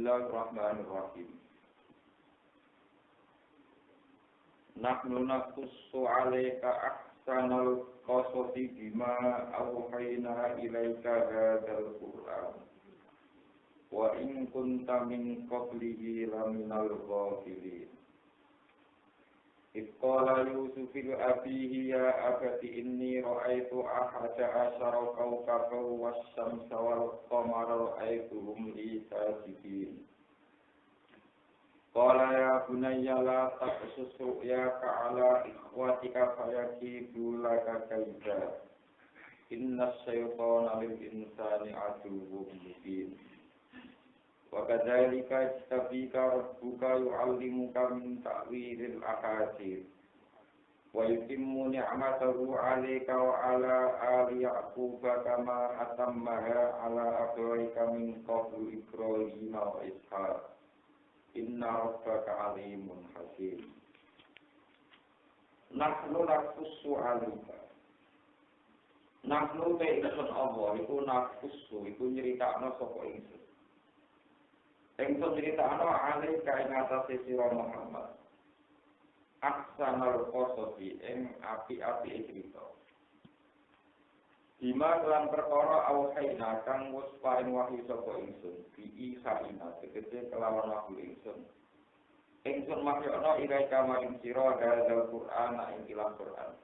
Bismillahirrahmanirrahim. Nahnu naqussu 'alaika ahsanal qasasi bima awhayna ilaika hadzal Qur'an. Wa in kunta min qablihi laminal ghafilin. Iqala Yusuf li abihi ya abati inni ra'aitu ahada asyara kawkaban wasyamsa wal qamara ra'aituhum li sajidin. Qala ya bunayya la taqsus ru'yaka ala ikhwatika fayakidu laka kaida. Inna syaitana lil insani aduwwun mubin. Wa kadzalika istabika rabbuka yu'allimuka min ta'wilil ahadits wa yutimmu ni'matahu 'alaika wa 'ala ali yaquba kama atammaha 'ala abawaika min qablu Ibrahim wa Ishaq inna rabbaka 'alimun hakim. Nahnu naqussu 'alaika. Nahnu te ingsun Allah iku naqussu iku nyritakno sapa ingsun. Engkau ceritakan alih kain atas sira Muhammad. Aksanal qasasi ing api-api cerita. Bima kelan perkara awhaina kang wis paring wahyu saka ingsun, bi isaina tegese kelawan wahyu ingsun. Ingsun mahyana ilaika maring sira dalil Qur'an ing ilang Qur'an.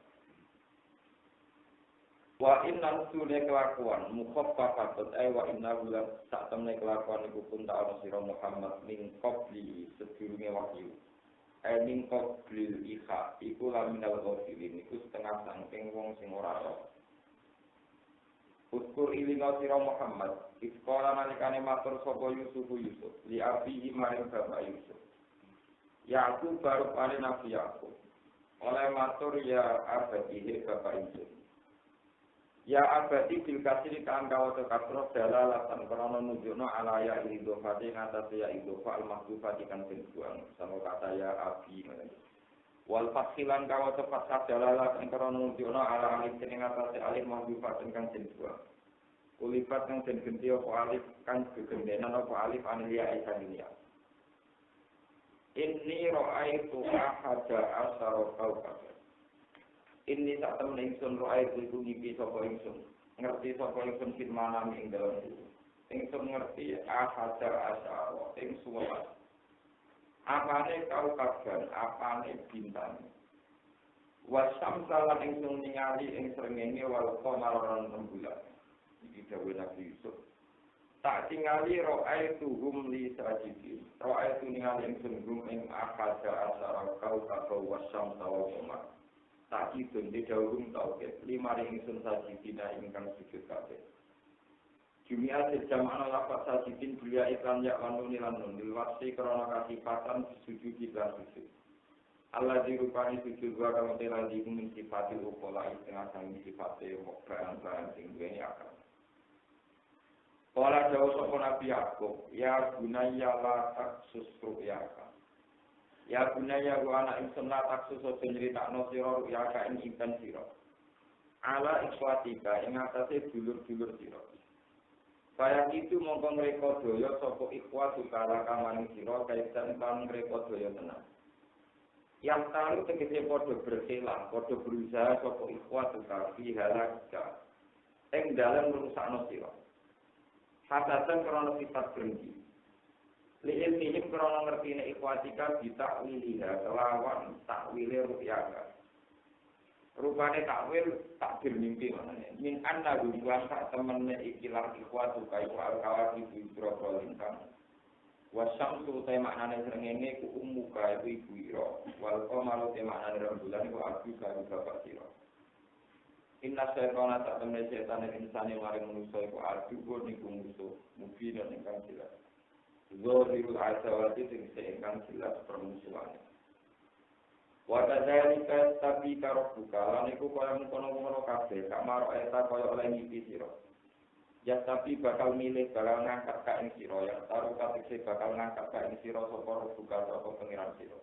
Wa inna usule kelakuan mukhaffafatun wa inna la satamne kelakuan iku pun ta ana sira Muhammad min qabli sedurunge wahyu. Min qabli ikha iku laminal ghafilin iku setengah saking wong sing ora ora. Uskur ilinga sira Muhammad iskola nalikane matur sapa Yusuf li abihi maring bapak Yusuf. Yaqub baru pare Nabi Yaqub. Oleh matur ya abadihe bapak Yusuf. Ya abadi bil kasri kan kawaca kasra dalalatan krana nunjukno alaya idhofati ngatasi ya idhofa al mahdhufati kan den buang sama kata ya abi wal fatsilan kawaca fatsah dalalatan krana nunjukno ala alif ing ngatasi alif mahdhufatin kan den buang ulifat kang den genti apa alif kan gegendenan apa alif anilia isaniya. Inni ra'aitu ahada asara kawkaban. Ini tak temen ingsun ro'ai itu ngipi sapa ingsun. Ngerti sapa ingsun fil manam ing dalem itu. Ingsun ngerti ahadar asyara ing suwat. Apane kaukaban, apane bintang. Wasam salan ingsun ningali ing srengenge wal qamar lan rembulan. Iki dawuh Nabi Yusuf. Tak tingali ro'ai tuhum li sajidin. Ro'ai tu ningali ingsun gum ing ahadar asyara kaukaban wasam wal qamar. Tak idun di daurung tauhid lima ingsun sajidina ingkang sujud kabeh. Jumia sejamana lapat sajidin belia iklan yak lanuni lanun dilwasi krana kasifatan sujud lan sujud. Allah dirupani sujud wa kang telan dimun sifate upola setengah sang sifate mokran-mokran sing duweni akal. Kala dawuh sapa Nabi Yakub, ya gunaya la taksus ru'yaka. Ya gunaya wa anak ingsun la taksus aja nyritakno sira ru'yaka ing impen sira. Ala ikhwatika ing atase dulur-dulur sira. Kaya itu mongko ngreka daya sapa ikhwatu kala kamaning sira kaitan kan ngreka daya tenan. Yang tahu tegese padha berkelah, padha berusaha sapa ikhwatu fi halaka. Ing dalem ngrusakno sira. Hasatan krana sifat berhenti. Li'ilmihim krana ngertine ikhwatika bitakwiliha kelawan takwile ru'yaka. Rupane takwil takdir mimpi manane. Min anna hubungan sak temene ikilah ikhwatuka iku al-kawaki bibro lintang. Wasyamsu te maknane srengenge ku ummuka iku ibu ira. Wal qamaru te maknane rembulan iku abu karo bapak sira. Inna syaitana tak temene setan insane maring manusa iku aduh niku musuh mungkin ingkang jelas. Zohirul asawati ingkang jelas permusuhan. Wa kadzalika tabika rabbuka lan iku kaya mengkono-kono kabeh kamaro eta kaya oleh ngipi sira. Ya tapi bakal milih bakal ngangkat ka ing sira ya taruh katekse bakal ngangkat ka ing sira sapa rabbuka sapa pengiran sira.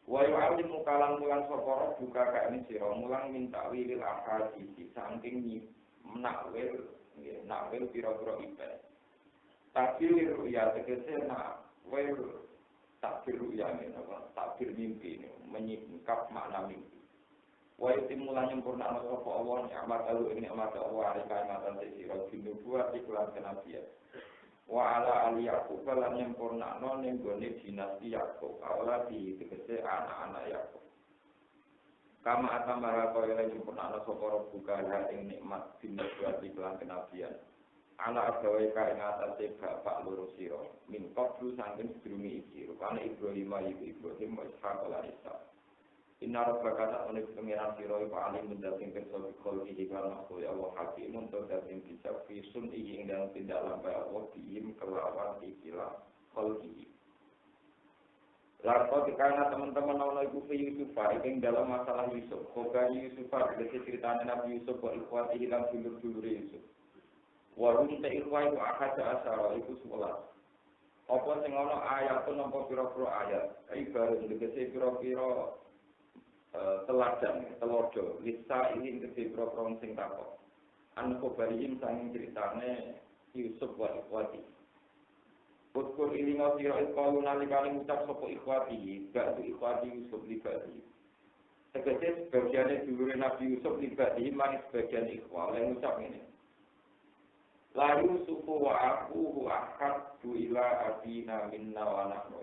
Wa yu'allimu kalam mulang sapa buka ka ing sira mulang minta wilil ahadits saking nakwil pira-pira ibadah. Takbir ruya tegese nak kowe takbir ruya apa takbir mimpi menyingkap makna mimpi. Wa timulan nyempurna sapa Allah nikmat alu ing nikmat Allah ari kaimatan sira dinubuat iklan kenabian. Wa ala ali Yaqub lan nyempurnakno ning gone dinasti Yaqub kawula tegese anak-anak Yaqub. Kama atamara kaya nyempurnakno sapa buka ing nikmat dinubuat iklan kenabian. Ala agawe ka ing atase bapak loro sira min qablu saking sedurunge iki rupane Ibrahim Ibrahim Ishaq lan Ishaq. Inna rabbaka ta'ala pengiran sira iku alim mendating kersa bikol iki kan makhluk Allah hakim untuk dating bisa fisun iki ing dalam tindak lampai Allah diim kelawan ikilah kholqi. Lalu karena teman-teman Allah iku fi Yusuf ing dalam masalah Yusuf, kogani Yusuf dadi critane Nabi Yusuf wa ikhwati lan dulur-dulur Yusuf. Wa hum ta'ikhwa iku ahad asara iku 11. Apa sing ana ayat nampa pira-pira ayat, ibarat tegese pira-pira teladan, telodo, lisa ini ke pro sing takok. An khobarihim sanging ceritane Yusuf wa ikhwati. Ukur ini ngasira ikhwalu nalikane ngucap sapa ikhwati, gak ikhwati Yusuf libati. Tegese sebagiane dulure Nabi Yusuf libati manis sebagian ikhwal yang ngucap ini. La Yusufu wa akuhu ahaddu ila abina minna wa nahnu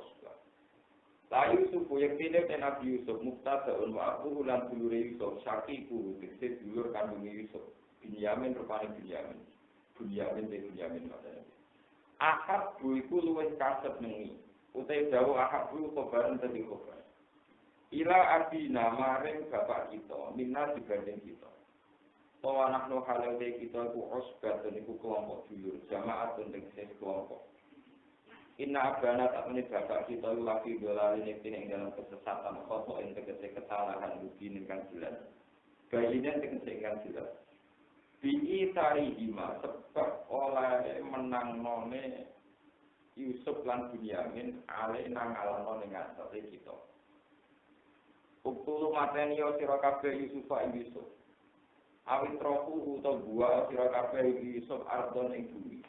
La Yusuf yaktine ten Nabi Yusuf muktadaun wa aku lan dulure Yusuf syakiku tegese dulur kandunge Yusuf Binyamin rupane Binyamin maknane Ahad bu iku luwih kasep nengi utahe dawuh Ahad bu kobaran dadi kobar ila abina maring bapak kita minna dibanding kita wa nahnu halale kita iku usbat niku kelompok dulur jamaah tegese kelompok Inna abana tak menit bapak kita lagi dolalin yang dalam kesesatan kotor yang tegese kesalahan rugi dengan jelas. Bayinya tegese dengan jelas. Bi'i tarihima sebab oleh menang none Yusuf lan Bunyamin ale nang alam none ngatasi kita. Uktulu mateni sira kabeh Yusuf ing Yusuf. Awit troku utawa buah sira kabeh Yusuf ardon ing bumi.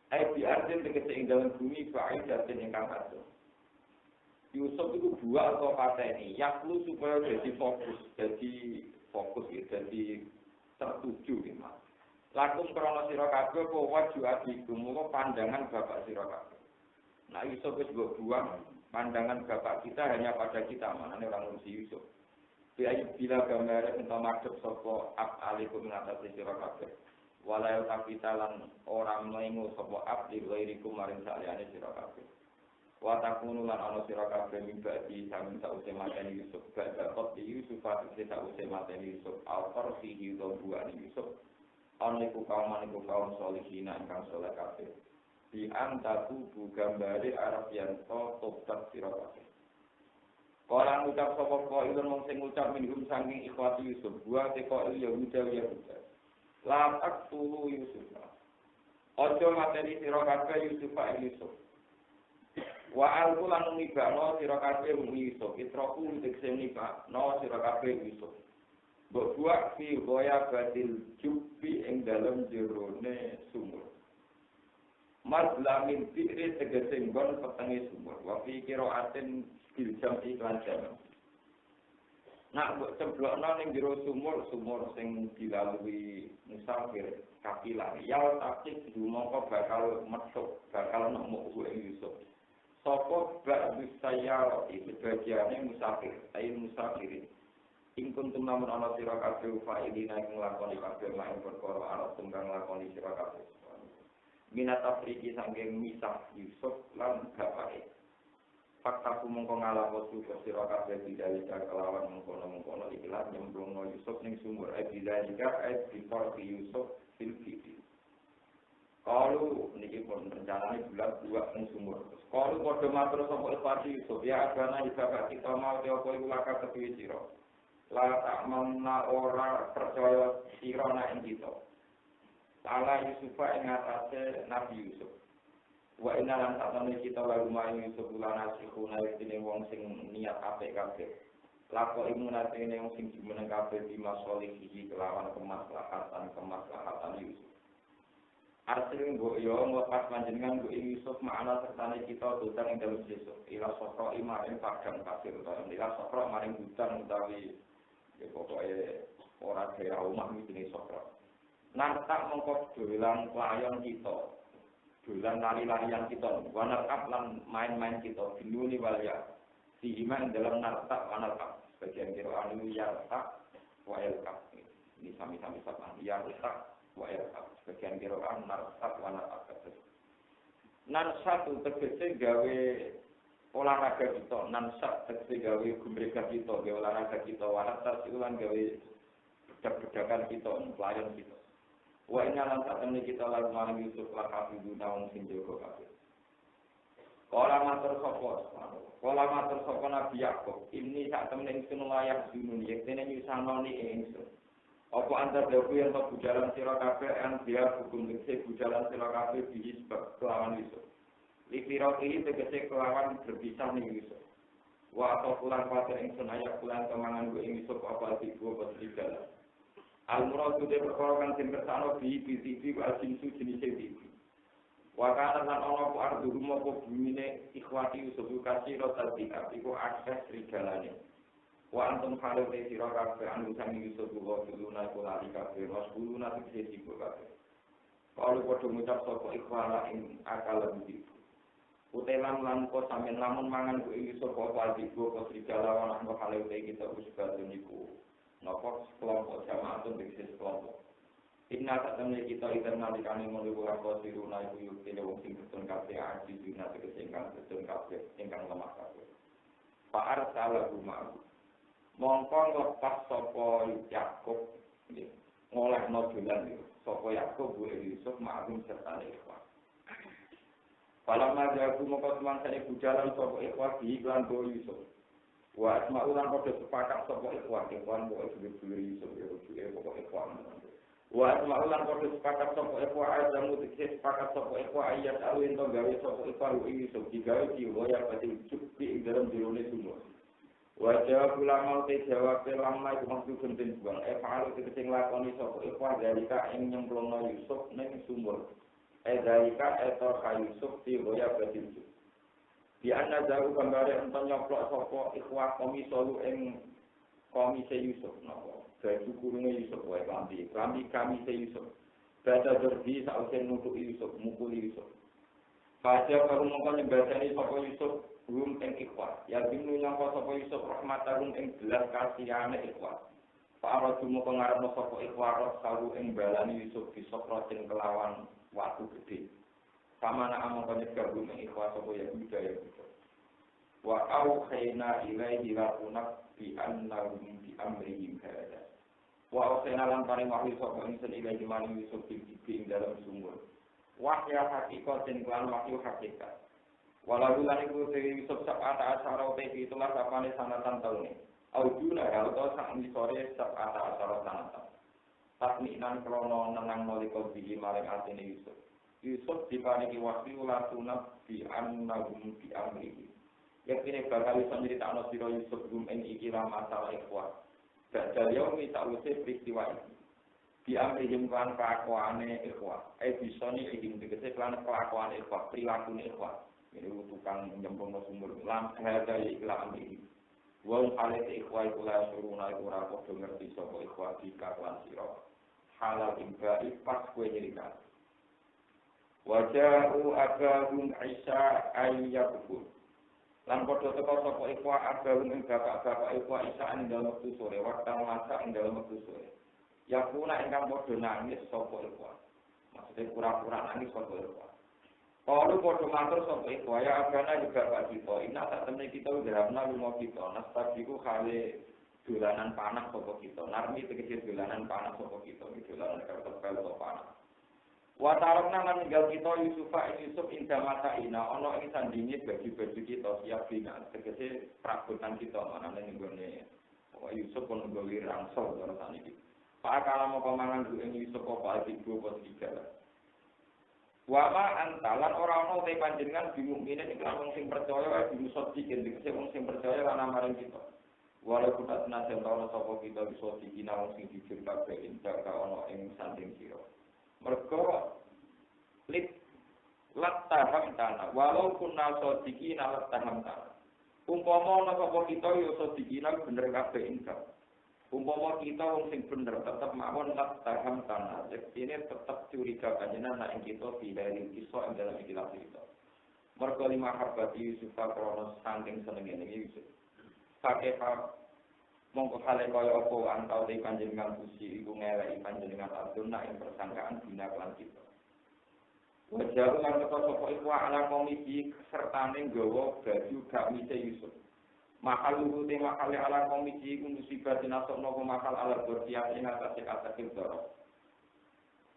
Di arjen tegese ing dalam bumi baik dan ingkang adoh. Yusuf itu dua atau pateni, yaklu supaya jadi fokus ya, jadi tertuju ya mas. Lakum krono sira kabeh apa waju adikum muga pandangan bapak sira kabeh. Nah Yusuf wis mbok buang pandangan bapak kita hanya pada kita, manane ora ngurusi Yusuf. Bila gambar ento madhep sapa alikum ngatasi sira kabeh. Walau kapitalan orang mengu sapa abdi ghairiku maring saliyane sira kabeh. Wa takunu lan ana sira kabeh mibadi sampun sause mateni Yusuf badha qot Yusuf sause mateni Yusuf autor fihi buani Yusuf. Ana iku kaum salihina ingkang saleh kabeh. Di antaku gambare Arab yen tobat sira kabeh. Kala ngucap sapa kok ilun mung sing ngucap minhum saking ikhwati Yusuf buah teko Yahuda. Latak tulu Yusuf. Ojo materi sira kabeh Yusuf Yusuf. Wa al-qulan nibano sira kabeh Yusuf. Itroku tegese nibano sira kabeh Yusuf. Mbok buak fi goya badil jubbi ing dalem jerone sumur. Mazlamin fi'ri tegese nggon petenge sumur. Wa fi qira'atin bil jam'i lan jam'. Nak mbok cemplokno ning jero sumur sing dilalui musafir kapilar ya tapi dumangka bakal metu bakal nemu kuwi Yusuf. Sapa ba'du saya iki bagiane musafir, ayo musafirin. Ing kuntum namun ana sira kabeh fa'ilina ing lakoni kabeh main perkara arep tunggang lakoni sira kabeh. Minat Afriki saking misah Yusuf lan bapake. Fakta mongko ngalapo sira kabeh didalika kelawan mengkono-mengkono ikilah nyemplungno Yusuf ning sumur didalika diporti Yusuf fil fiti. Kalau niki pun rencanane bulan 2 ning sumur. Kalau padha matur sapa Ikhwati Yusuf ya agana ibadah kita mau te apa iku laka kepiye sira. La tak manna ora percaya sira nek ing kita. Ala Yusuf ing atase Nabi Yusuf. Wa inna lan satane kita lagu main Yusuf lan asikhuna iki wong sing niat apik kabeh. Lako imunate wong sing jumeneng kabeh di masolih iki kelawan kemaslahatan Yusuf. Arsil mbok yo nglepas panjenengan mbok Yusuf makna sertane kita dotan ing dalem Yusuf. Ila sokro maring padang pasir utawa ila sokro maring hutan utawi ya pokoke ora daerah omah iki jenenge sokro. Nantak mengko dolan layon kita. Dolan lari-larian kita. Wanarkap lan main-main kita binuni walya. Si iman dalam nartak wanarkap. Bagian kira anu yartak wa yarkap. Ini sami-sami sama yartak wa yarkap. Bagian kira anu nartak wa narkap. Narsat tegese gawe olahraga kita. Narsat tegese gawe gumrega kita. Gawe olahraga kita. Wanarkap ulang gawe bedak-bedakan kita. Pelayan kita. Wa inna lan satamne kita lalu maring Yusuf lan hafiduna wong sing jaga kabeh. Kala matur sapa Nabi Yakub, ini sak temne ingsun layak dunun yektene nyusanoni ingsun. Apa antar dawu yen to bujalan sira kabeh an dia hukum tegese bujalan sira kabeh bihi sebab kelawan Yusuf. Likira iki tegese kelawan berpisah ning Yusuf. Wa atau pulang pada ingsun ayak pulang kemangan ku ing Yusuf apa ibu apa serigala. Al-murad kudu perkara kang sing kersane bi al-jinsu jenis iki. Wa kana lan ana apa ardu rumah apa bumine ikhwati Yusuf kasira tadika iku akses rigalane. Wa antum halu te sira kabeh anu sang Yusuf wa tuluna kula kabeh wasbuluna tegese iku kabeh. Kalau padha ngucap sapa ikhwana ing akal budi. Utelan lan kok sampeyan lamun mangan ku Yusuf apa iku apa serigala ana halu te kita usbatun iku. Napa kelompok jamaah itu bisnis kelompok. Inna satamnya kita internal dikani melibukan kosiruna ibu yukti wong sing betul kabeh aji dina tegese ingkang betul kabeh ingkang lemah kabeh. Fa'ar salah gumaku. Mongko lepas sapa Yakub ngolehno dolan iki. Sapa Yakub bu Yusuf ma'lum serta ikhwan. Falamma ja'u mongko semangsane bujalan sapa ikhwan di iklan bo Yusuf. Wa asma'ulan padha sepakat sapa ikhwan kok dulur Yusuf ya pokok ikhwan. Wa asma'ulan padha sepakat sapa ikhwan azamu sepakat sapa ikhwan ayat alin to gawe sapa ikhwan Yusuf digawe diwaya pati cukup ing dalam dirone sumur. Wa jawab ulama te jawab lama iku maksud penting buang faal tegese nglakoni sapa ikhwan dalika ing nyemplungno Yusuf ning sumur. Dalika etor Yusuf diwaya pati di anna jauh kembali untuk nyoplok sopo ikhwah komisolu ing komise Yusuf nopo baju kurunge Yusuf wae klambi kamise Yusuf baca derdi sausen nutuk Yusuf mukuli Yusuf baca baru mongko nyembadani sopo Yusuf rum ing ikhwah ya binu nyangka sopo Yusuf rahmatahum ing belas kasihane ikhwah para jumo pengarepno sopo ikhwah roh saru ing balani Yusuf disokrotin kelawan watu gede Kamana amang konyet gabung ikhwas apa ya budaya kita. Wa aukhayna ilaihi lakunak bi annahum bi amrihim hada. Wa aukhayna lan paring wahyu sapa ingsun ilaihi maring Yusuf ing dalam sumur. Wahya hakikat den lan wahyu hakikat. Walau lan iku Yusuf sab'ata asyara uti itulah sapane sanatan taune. Aujuna hal to sak misore sab'ata asyara sanatan. Takminan krono nenang nalika bihi maring atine Yusuf. Yusuf diparingi wahyu latunab bi annahum bi amrihi. Yaktine bakal iso nyritakno sira Yusuf gum ing iki la masalah ikhwan. Badal yaumi sakwise peristiwa iki. Bi amrihim kan kelakuane ikhwan. Bisoni ing tegese lan kelakuane ikhwan, prilakune ikhwan. Ini tukang nyemplungno sumur lan hadza ikla amrihi. Wong alit ikhwan kula suruna ora padha ngerti sapa ikhwan dikaklan sira. Halal imbai pas kowe nyritakno. Waja'u abahum Isa ayyabun. Lan padha teka sapa ikhwa abahum ing bapak-bapak ikhwa Isa ing dalem wektu sore, waktu masak ing dalem wektu sore. Yakuna ingkang padha nangis sapa ikhwa. Maksudnya pura-pura nangis sapa ikhwa. Kalau padha matur sapa ikhwa ya abana juga bapak kita, ina tak temne kita udrana lunga kita, nastabiku kale dolanan panah sapa kita. Narmi tegese dolanan panah sapa kita, dolanan kertepel sapa panah. Wa tarokna lan ninggal kita Yusuf inda mata ina ana ing sandinge baju-baju kita siap dina tegese prabotan kita manane ning gone Yusuf kon nggawe rangsel ora saniki. Pak kala mau pamangan ku ing Yusuf apa ibu apa segala. Wa ma antalan ora ana te panjenengan bimukmine ing wong sing percaya wae diusut dikin tegese wong sing percaya lan marang kita. Walau kita senajan ana sapa kita bisa dikina wong sing jujur kabeh indak ana ing sanding sira. Mergo lit lataham tanah walau kunna sodikina lataham tanah umpama ana sapa kita ya sodikina bener kabeh ingkang umpama kita wong sing bener tetep mawon lataham tanah ini tetep curiga panjenengan nek kita dari kisah ing dalam ikilah kita mergo lima habati Yusuf kronos saking senenge Yusuf pakai mongko hale kaya apa antau te panjenengan pusi iku ngeleki panjenengan aduna ing persangkaan dina lan kita. Wajar lan kata sapa iku ala komisi sertane nggawa baju gamise Yusuf. Makal luhur te makale ala komisi iku musibah dinasokno apa makal ala bertiap ing atase kata kidoro.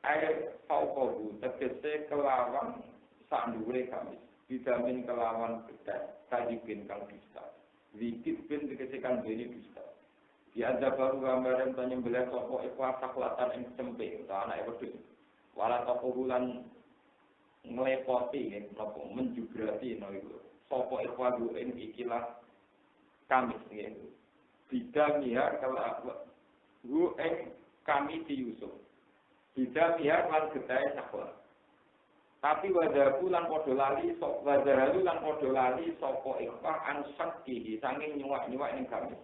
Ayo paukobu tegese kelawan sak dhuwure kamis. Didamin kelawan kedah kadipin kang bisa. Wikit bin dikesikan bini bisa. Diada baru gambaran tanya belah sopok ikhwas saklatan yang cempe atau anak wedhus. Wala toko bulan ngelepoti nopo menjugrati no itu. Sopok ikhwas ing ikilah kamis gitu. Tidak mihak kalau ing kami di Yusuf. Tidak mihak lan gedhe saklat. Tapi wadahu lan padha lali sok wadahalu lan padha lali sapa ikhfa an sakki sanging nyuwak-nyuwak ning kamis.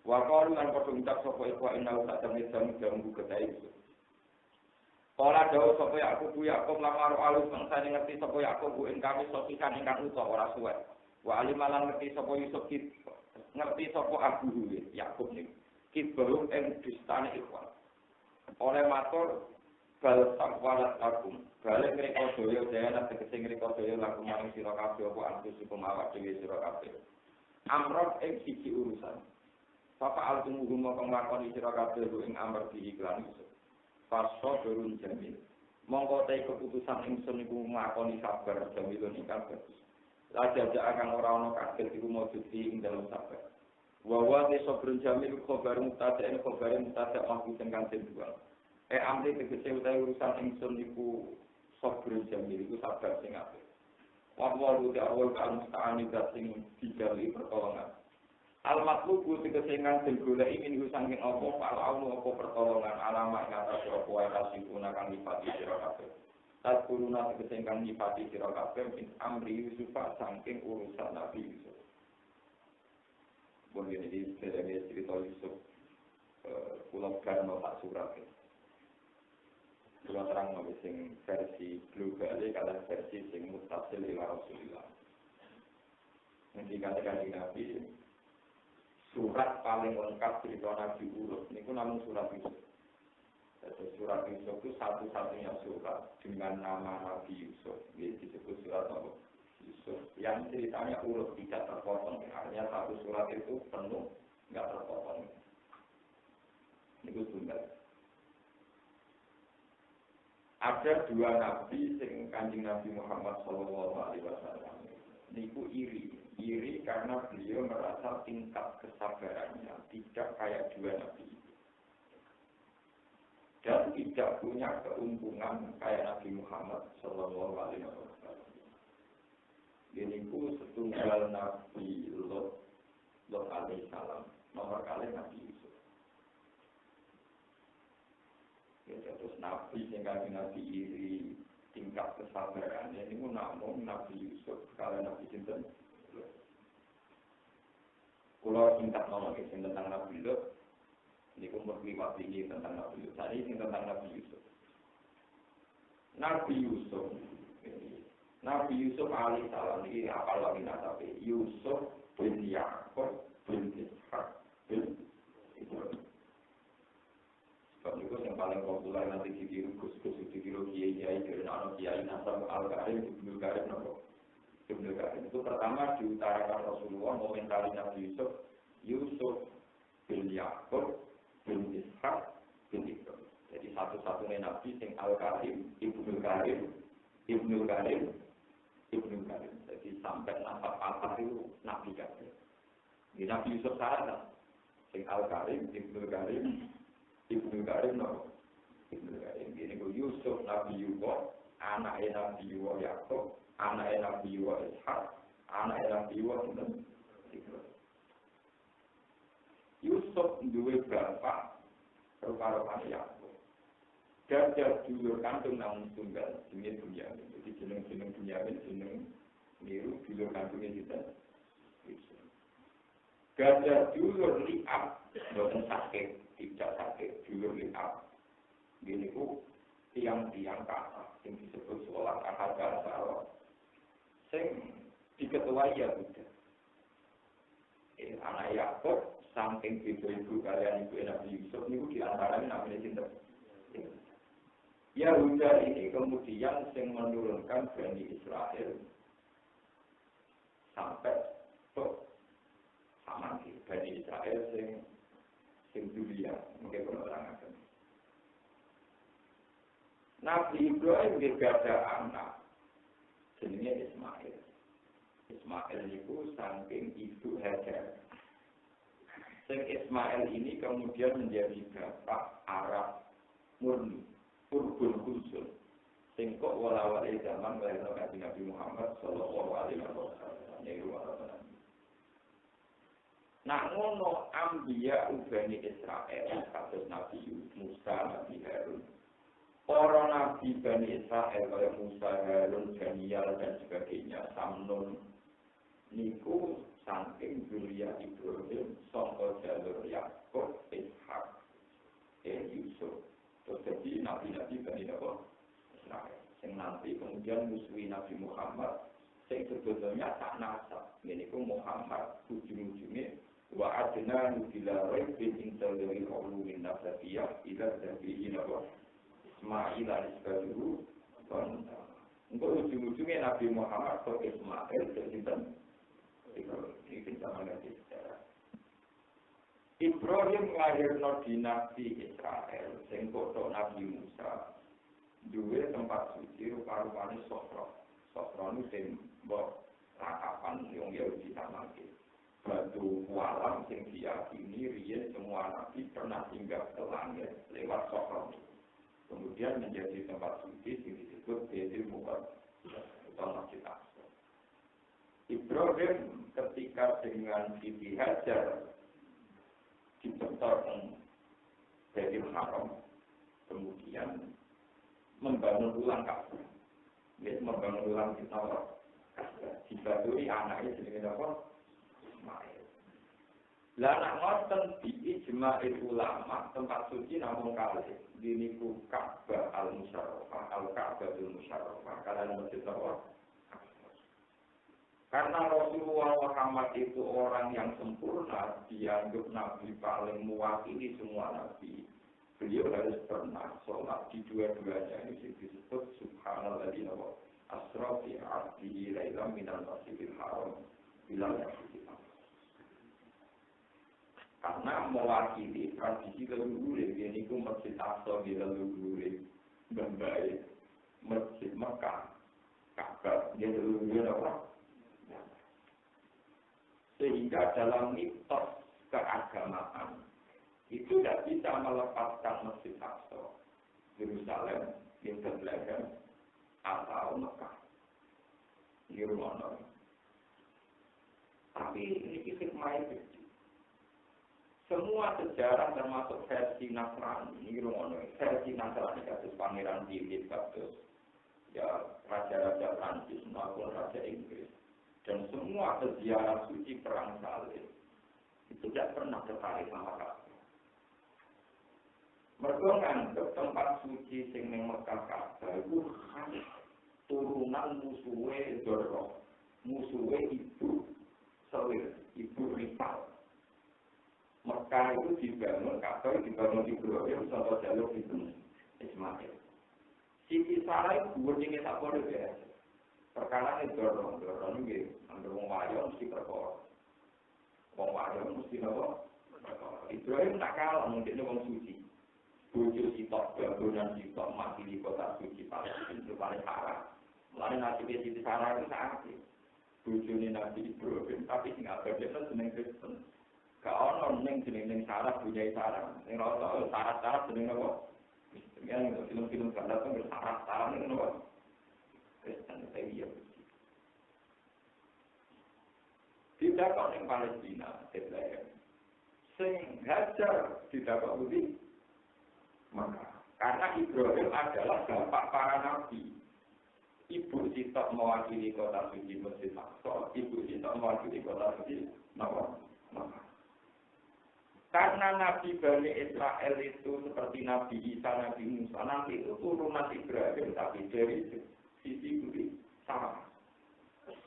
Wa qalu lan padha ngucap sapa ikhfa inna la tamizam jambu kedai itu. Kala dawuh sapa Yakub lamar alus mangsane ngerti sapa Yakub ing kamis sopikan ingkang uta ora suwe. Wa alimalan ngerti sapa Yusuf ngerti sapa Abu Yakub niku. Kibaru ing dustane ikhfa. Oleh matur bal sakwalat lakum balik mereka daya daya tegese mereka daya lakum maring sira kabeh apa antusikum awak dhewe sira kabeh amrot ing siji urusan Papa altumuhum mongko nglakoni sira kabeh ing amr di iklan Yusuf paso durun jamil mongko te keputusan ingsun iku nglakoni sabar jamilun ingkang bagus lajajak akan ora ana kaget iku maujud ing dalem sabar wa te sabrun jamil khabar mutada aku sing kanthi dua amri tegese utawi urusan ingsun niku sabrun jamil iku sabar sing apik. Wa walu ta'awul kan musta'ani sing dijali pertolongan. Al matlubu tegese ngandel goleki minhu saking apa fa'alu apa pertolongan alamat ngatas apa wae kasipuna kang nipati sira kabeh. Taskuruna tegese kang nipati sira kabeh min amri Yusuf saking urusan Nabi Yusuf. Boleh jadi cerita Yusuf kula karno tak surat. Kula terang sing versi global kalau versi sing muttasil ila Rasulillah. Nanti kata Nabi surat paling lengkap cerita Nabi urut niku namung surat Yusuf. Jadi surat Yusuf itu satu-satunya surat dengan nama Nabi Yusuf. Dia disebut surat Nabi Yusuf yang ceritanya urut tidak terpotong. Artinya satu surat itu penuh nggak terpotong. Niku tunggal. Ada dua nabi sing Kanjeng Nabi Muhammad sallallahu alaihi wasallam niku iri karena beliau merasa tingkat kesabarannya tidak kayak dua nabi dan tidak punya keuntungan kayak Nabi Muhammad sallallahu alaihi wasallam. Niku setunggal Nabi Lot alaihi salam nomor kali Nabi Yusuf. Terus Nabi sehingga Nabi iri tingkat kesabarannya ini namun Nabi Yusuf kalau Nabi Sinten kalau tingkat nomor tentang Nabi Lot ini kumur liwat tinggi tentang Nabi Yusuf tadi ini tentang Nabi Yusuf alaihissalam ini apa lagi nabi Yusuf bin Yakub bin Ishak bin Ibrahim. Sebab itu yang paling populer nanti ditiru gus-gus, ditiru kiai-kiai dari anak kiai Nasr Al-Karim, Ibnu Karim, Ibnu Karim itu pertama diutarakan Rasulullah komentari Nabi Yusuf bin Yakub bin Ishak bin Ibrahim. Jadi satu-satunya Nabi yang Al-Karim, Ibnu Karim. Jadi sampai nasab apa itu Nabi Karim. Di Nabi Yusuf sarana, yang Al-Karim, Ibnu Karim. Ibnu Karim. Ini ku Yusuf Nabi Yusuf, anaknya Nabi Yusuf Yakub, anaknya Nabi Yusuf Ishak, anaknya Nabi Yusuf Ibrahim. Yusuf duwe bapak rupa-rupanya Yakub. Gajah dulur kandung namun tunggal, jenenge Bunyamin. Jadi jeneng Bunyamin jeneng niru dulur kandungnya kita. Gajah dulur liab, bukan sakit, tidak sakit, dulur liab. Gini ku tiang-tiang kata, yang disebut sholat ahad asal, sing diketuai ya udah. Anak Yakub saking ibu kalian ibu Nabi Yusuf niku diantaranya namanya cinta. Yahuda ini kemudian sing menurunkan Bani Israel sampai ke sama Bani Israel sing dunia mungkin penerangan. Nabi Ibrahim juga ada anak jenenge Ismail. Ismail itu saking ibu Hajar. Sing Ismail ini kemudian menjadi bapak Arab murni. Urbun khusus, singkok walawali zaman melahirkan Nabi Muhammad Sallallahu Alaihi Wasallam. Nah, ngono ambiya ubani Israel, kasus Nabi Musa, Nabi Harun. Para Nabi Bani Israel kayak Musa, Harun, Daniel dan sebagainya, Samnon, niku saking zuriat Ibrahim, sangka jalur Yakub, Ishak, Yusuf. Terus jadi nabi-nabi Bani Israel, yang nanti kemudian musuhi Nabi Muhammad, yang sebetulnya tak nasab. Ini ku Muhammad ujung-ujungnya wa adna nubila raibin interdari ulumin nasabiyah ila dari inawa Ismail al-Isbaduhu untuk ujung-ujungnya Nabi Muhammad ke Ismail dan ini kita mengerti secara Ibrahim lahirno dinasti Israel, sing foto Nabi Musa, duwe tempat suci rupa-rupane Sofro. Sofro itu sing mbok rakapan yang Yahudi tamake. Batu walam sing diyakini riyen semua nabi pernah tinggal ke langit lewat Sofro. Kemudian menjadi tempat suci sing disebut Baitul Muqaddas atau Masjid Aqsa. Ibrahim ketika dengan Siti Hajar dibentorkan dari Haram, kemudian membangun ulang Ka'bah. Dia membangun ulang Ka'bah. Dibaturi anaknya jenenge apa? Ismail. Lah nak ngoten di ijma'il ulama tempat suci namung kalih diniku Ka'bah al-Musyarrafah, al-Ka'batul Musyarrafah. Kalian mesti tahu. Karena Rasulullah Muhammad itu orang yang sempurna, dianggap Nabi paling mewakili semua Nabi. Beliau harus pernah sholat di dua-duanya ini disebut Subhanalladzi asra bi 'abdihi lailan minal masjidil haram ila masjidil aqsa. Karena mewakili tradisi leluhur, ini ku Masjid Aqsa di leluhur, membaik Masjid Mekah, Ka'bah di leluhur apa? Sehingga dalam mitos keagamaan itu tidak bisa melepaskan Masjid Aqsa, Yerusalem, Bethlehem, atau Mekah. Ini rumah. Tapi ini hikmah itu. Semua sejarah termasuk versi Nasrani, ini rumah. Versi Nasrani kasus Pangeran Philip, kasus ya raja-raja Prancis maupun raja Inggris. Dan semua sejarah suci perang salib itu tidak pernah tertarik sama Ka'bah. Mereka nganggep tempat suci sing ning Mekah Ka'bah itu khas turunan musuhe Dorro, musuhe ibu Sawir, ibu Rifal. Mekah itu dibangun, Ka'bah dibangun Ibrahim sampai jalur itu Ismail. Siti Sarah itu berdiri tak boleh biasa. Perkara ini dorong ini, ambil wong wayo mesti perkara. Wong wayo mesti apa? Ibrahim tak kalah, mungkin wong suci. Bojo sitok, bangunan sitok, mati di kota suci Palestina itu paling parah. Mulai nasibnya Siti Sarah itu sakit. Bojone Nabi Ibrahim, tapi tinggal berbeda jeneng Kristen. Gak ono neng jeneng Sarah punya Sarah. Neng rata Sarah jeneng apa? Yang film-film Barat itu bersarah-sarah neng apa? Kristen saya tidak kau yang Palestina, Bethlehem. Sing Hajar tidak kau di maka Karena Ibrahim adalah bapak para nabi. Ibu Sitok mewakili kota suci Masjid Aqsa, ibu Sitok mewakili kota suci Mekah. Karena Nabi Bani Israel itu seperti Nabi Isa, Nabi Musa, nanti itu turunan Ibrahim, tapi dari sisi budi sama.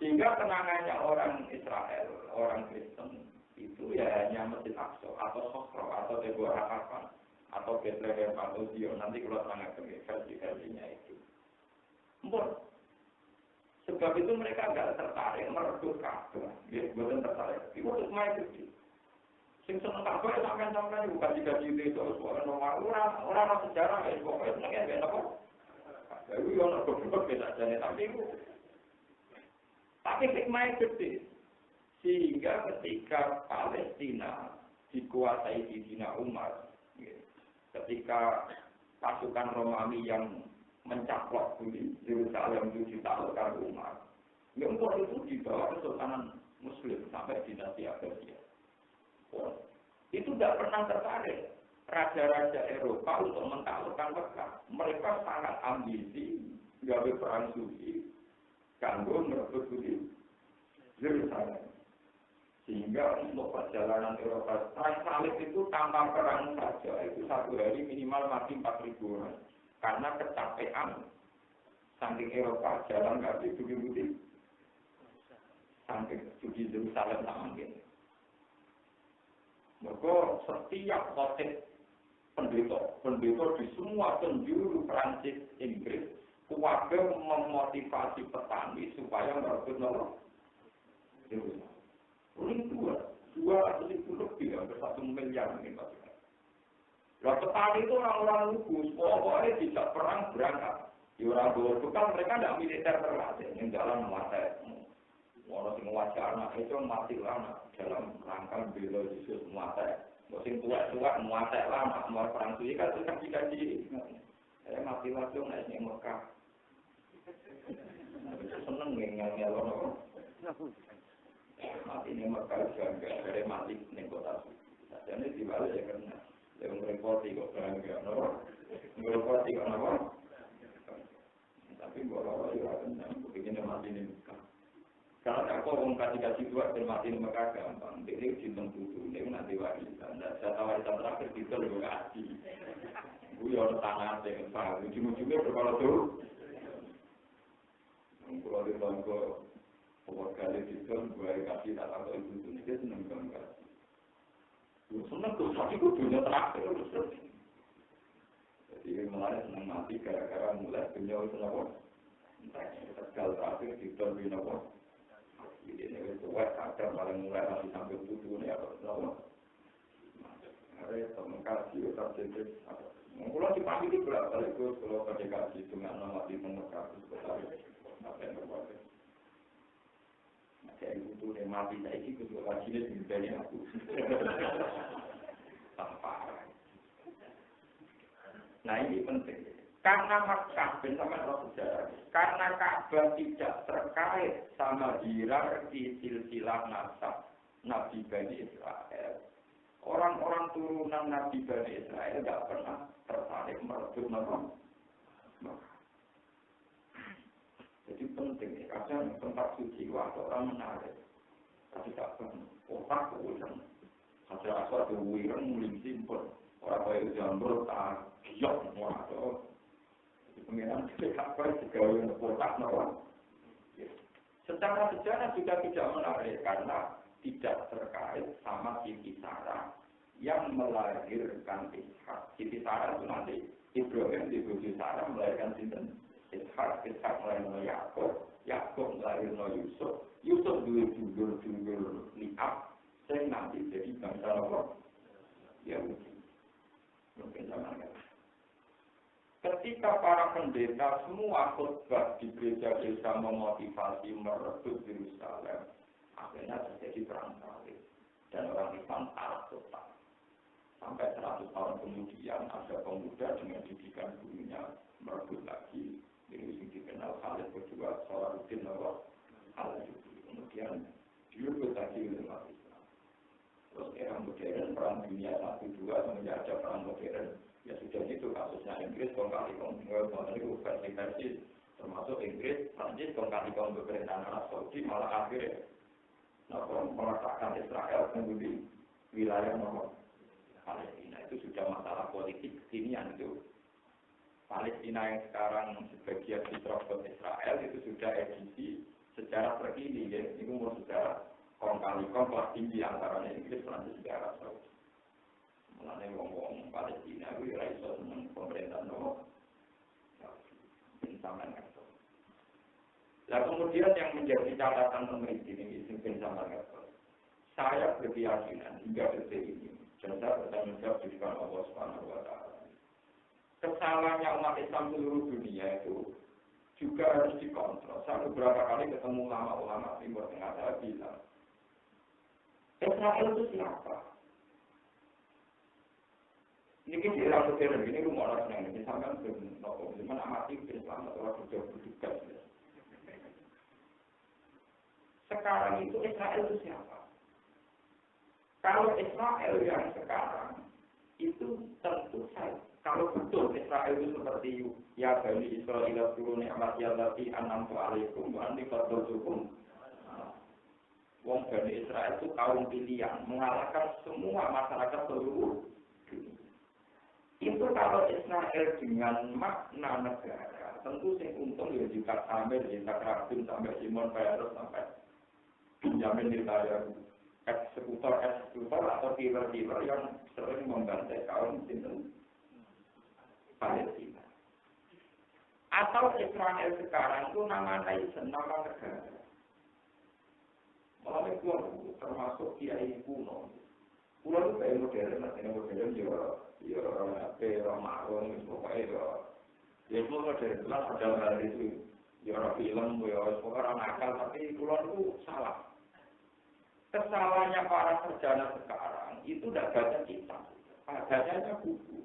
Sehingga kenangannya orang Israel, orang Kristen, itu ya hanya Masjid Aqsa, atau Sokro, atau Deborah Harapan, atau Bethlehem, atau Zion, nanti kalau sangat versi-versinya itu. Sebab itu mereka nggak tertarik merebut Ka'bah, bukan tertarik. Itu semua itu. Sing seneng Ka'bah sampean bukan digaji itu orang sejarah ya pokoknya senengnya ben apa? Itu yo ono goblok beda jane tapi hikmah gede. Sehingga ketika Palestina dikuasai Sayyidina Umar, ketika pasukan Romawi yang mencaplok di Yerusalem itu ditaklukkan Umar, Umar itu dibawa Kesultanan Muslim sampai dinasti Abbasiyah. Itu tidak pernah tertarik raja-raja Eropa untuk mentaklukkan Mekah. Mereka sangat ambisi, gawe perang suci, kanggo merebut suci Yerusalem. Sehingga untuk perjalanan Eropa, perang salib itu tanpa perang saja, itu satu hari minimal mati 4.000 orang. Karena kecapean, saking Eropa jalan kaki bukti-bukti, saking suci Yerusalem tak mungkin. Maka setiap khotib pendeta di semua penjuru Prancis, Inggris, keluarga memotivasi petani supaya merebut nolong. Ini 250 lebih, hampir 1 miliar ini pasti. Lah petani itu orang-orang lugu, pokoknya tidak perang berangkat. Di orang bekal mereka tidak militer terlatih, yang jalan muatai. Orang yang wajar anak itu mati lama dalam rangka bela Yesus muatai. Musim tua-tua muatai lama, mau perang suci kan itu kaji-kaji. Saya mati langsung naiknya Mekah. Seneng ngel-ngel orang. Mati ini Mekah juga dari mati di kota suci. Jadi dibalik ya karena yang merepoti kok bangga, merepoti kok apa? Tapi kalau orang yang begini mati ini Mekah. Karena aku orang kasih dua dan mati di Mekah gampang, jadi cinta butuh, ini nanti warisan. Dan saya warisan terakhir kita lebih kasih. Gue orang tangan dengan sah, ujung-ujungnya berkala tuh. Kalau di bangku pokok kali itu gue kasih tak tahu itu ini dia seneng banget. Gue seneng tuh, tapi gue punya terakhir terus. Jadi mulai seneng mati gara-gara mulai punya itu apa? Entah tegal terakhir kita punya apa? Ini itu wes kadang paling mulai masih sampai tujuh nih atau berapa? Hari komunikasi utar sedikit. Mengulur di pagi itu berapa kali kalau komunikasi dengan nama di komunikasi besar apa yang berbuat? Saya itu nih mati saya itu juga kajian di dunia aku. Tanpa. Nah ini penting. Karena Makkah bersama sejarah, karena Ka'bah tidak terkait sama hierarki silsilah nasab Nabi Bani Israel. Orang-orang turunan Nabi Bani Israel tidak pernah tertarik merebut Makkah. Jadi penting, kadang tempat suci waktu orang menarik. Tapi tak pernah, otak ulang. Hasil asal diwirang mulai simpel. Orang kaya jamur tak giok semua atau pengiran apa juga yang kotak nawar. Secara sejarah juga tidak menarik karena tidak terkait sama Siti Sarah yang melahirkan Ishak. Siti Sarah itu nanti Ibrahim di Siti Sarah melahirkan Sinten Ishak, Ishak melahirkan Yakub, Yakub melahirkan Yusuf, Yusuf dua judul Liab, saya nanti jadi bangsa apa? Yahudi. Mungkin zaman itu. Ketika para pendeta semua khotbah di gereja-gereja memotivasi merebut Yerusalem, akhirnya terjadi perang salib dan orang Islam kalah total. Sampai 100 tahun kemudian ada pemuda dengan didikan gurunya merebut lagi. Ini dikenal Khalid kedua, Salahuddin Al-Ayyubi. Kemudian direbut lagi oleh umat Islam. Terus era modern, perang dunia 1-2, semenjak ada perang modern. Ya sudah itu kasusnya Inggris kali kong itu versi termasuk Inggris, Prancis kong kali kong pemerintahan Arab Saudi malah akhirnya meletakkan Israel di wilayah nomor Palestina. Itu sudah masalah politik kekinian itu. Palestina yang sekarang sebagian diterobos Israel itu sudah edisi sejarah terkini ya. Itu mau sejarah kong kali kong kelas tinggi antara Inggris, Prancis dan Arab Saudi. Mulanya ngomong Palestina itu ya iso seneng pemerintah nomor sama dengan itu. Nah kemudian yang menjadi catatan pemerintah ini sama dengan itu. Saya berkeyakinan hingga detik ini, dan saya bertanggung jawab di depan Allah Subhanahu Wa Taala. Kesalahannya umat Islam seluruh dunia itu juga harus dikontrol. Saya beberapa kali ketemu ulama-ulama Timur Tengah, saya bilang, Israel itu siapa? Ini di era modern ini rumah orang yang ini sampai belum nopo, cuma amati Islam atau orang kerja bertugas. Sekarang itu Israel itu siapa? Kalau Israel yang sekarang itu tentu saja. Kalau betul Israel itu seperti ya Bani Israel turun nikmat ya tapi an'amtu alaikum wa anni fadltukum. Wong Bani Israel itu kaum pilihan mengalahkan semua masyarakat seluruh dunia. Itu kalau Israel dengan makna negara, tentu yang untung ya juga sampai Yitzhak Rabin, sampai Simon Peres, sampai Benjamin Netanyahu, eksekutor atau kiper yang sering membantai kaum Palestina. Atau Israel sekarang itu nama negara. Malah itu termasuk kiai kuno. Kuno itu kayak modern ya Ramadan pokoknya ya itu dari jelas ada hal itu ya film ya pokoknya nakal tapi kulon itu salah. Kesalahannya para sarjana sekarang itu tidak baca kitab, bacanya buku.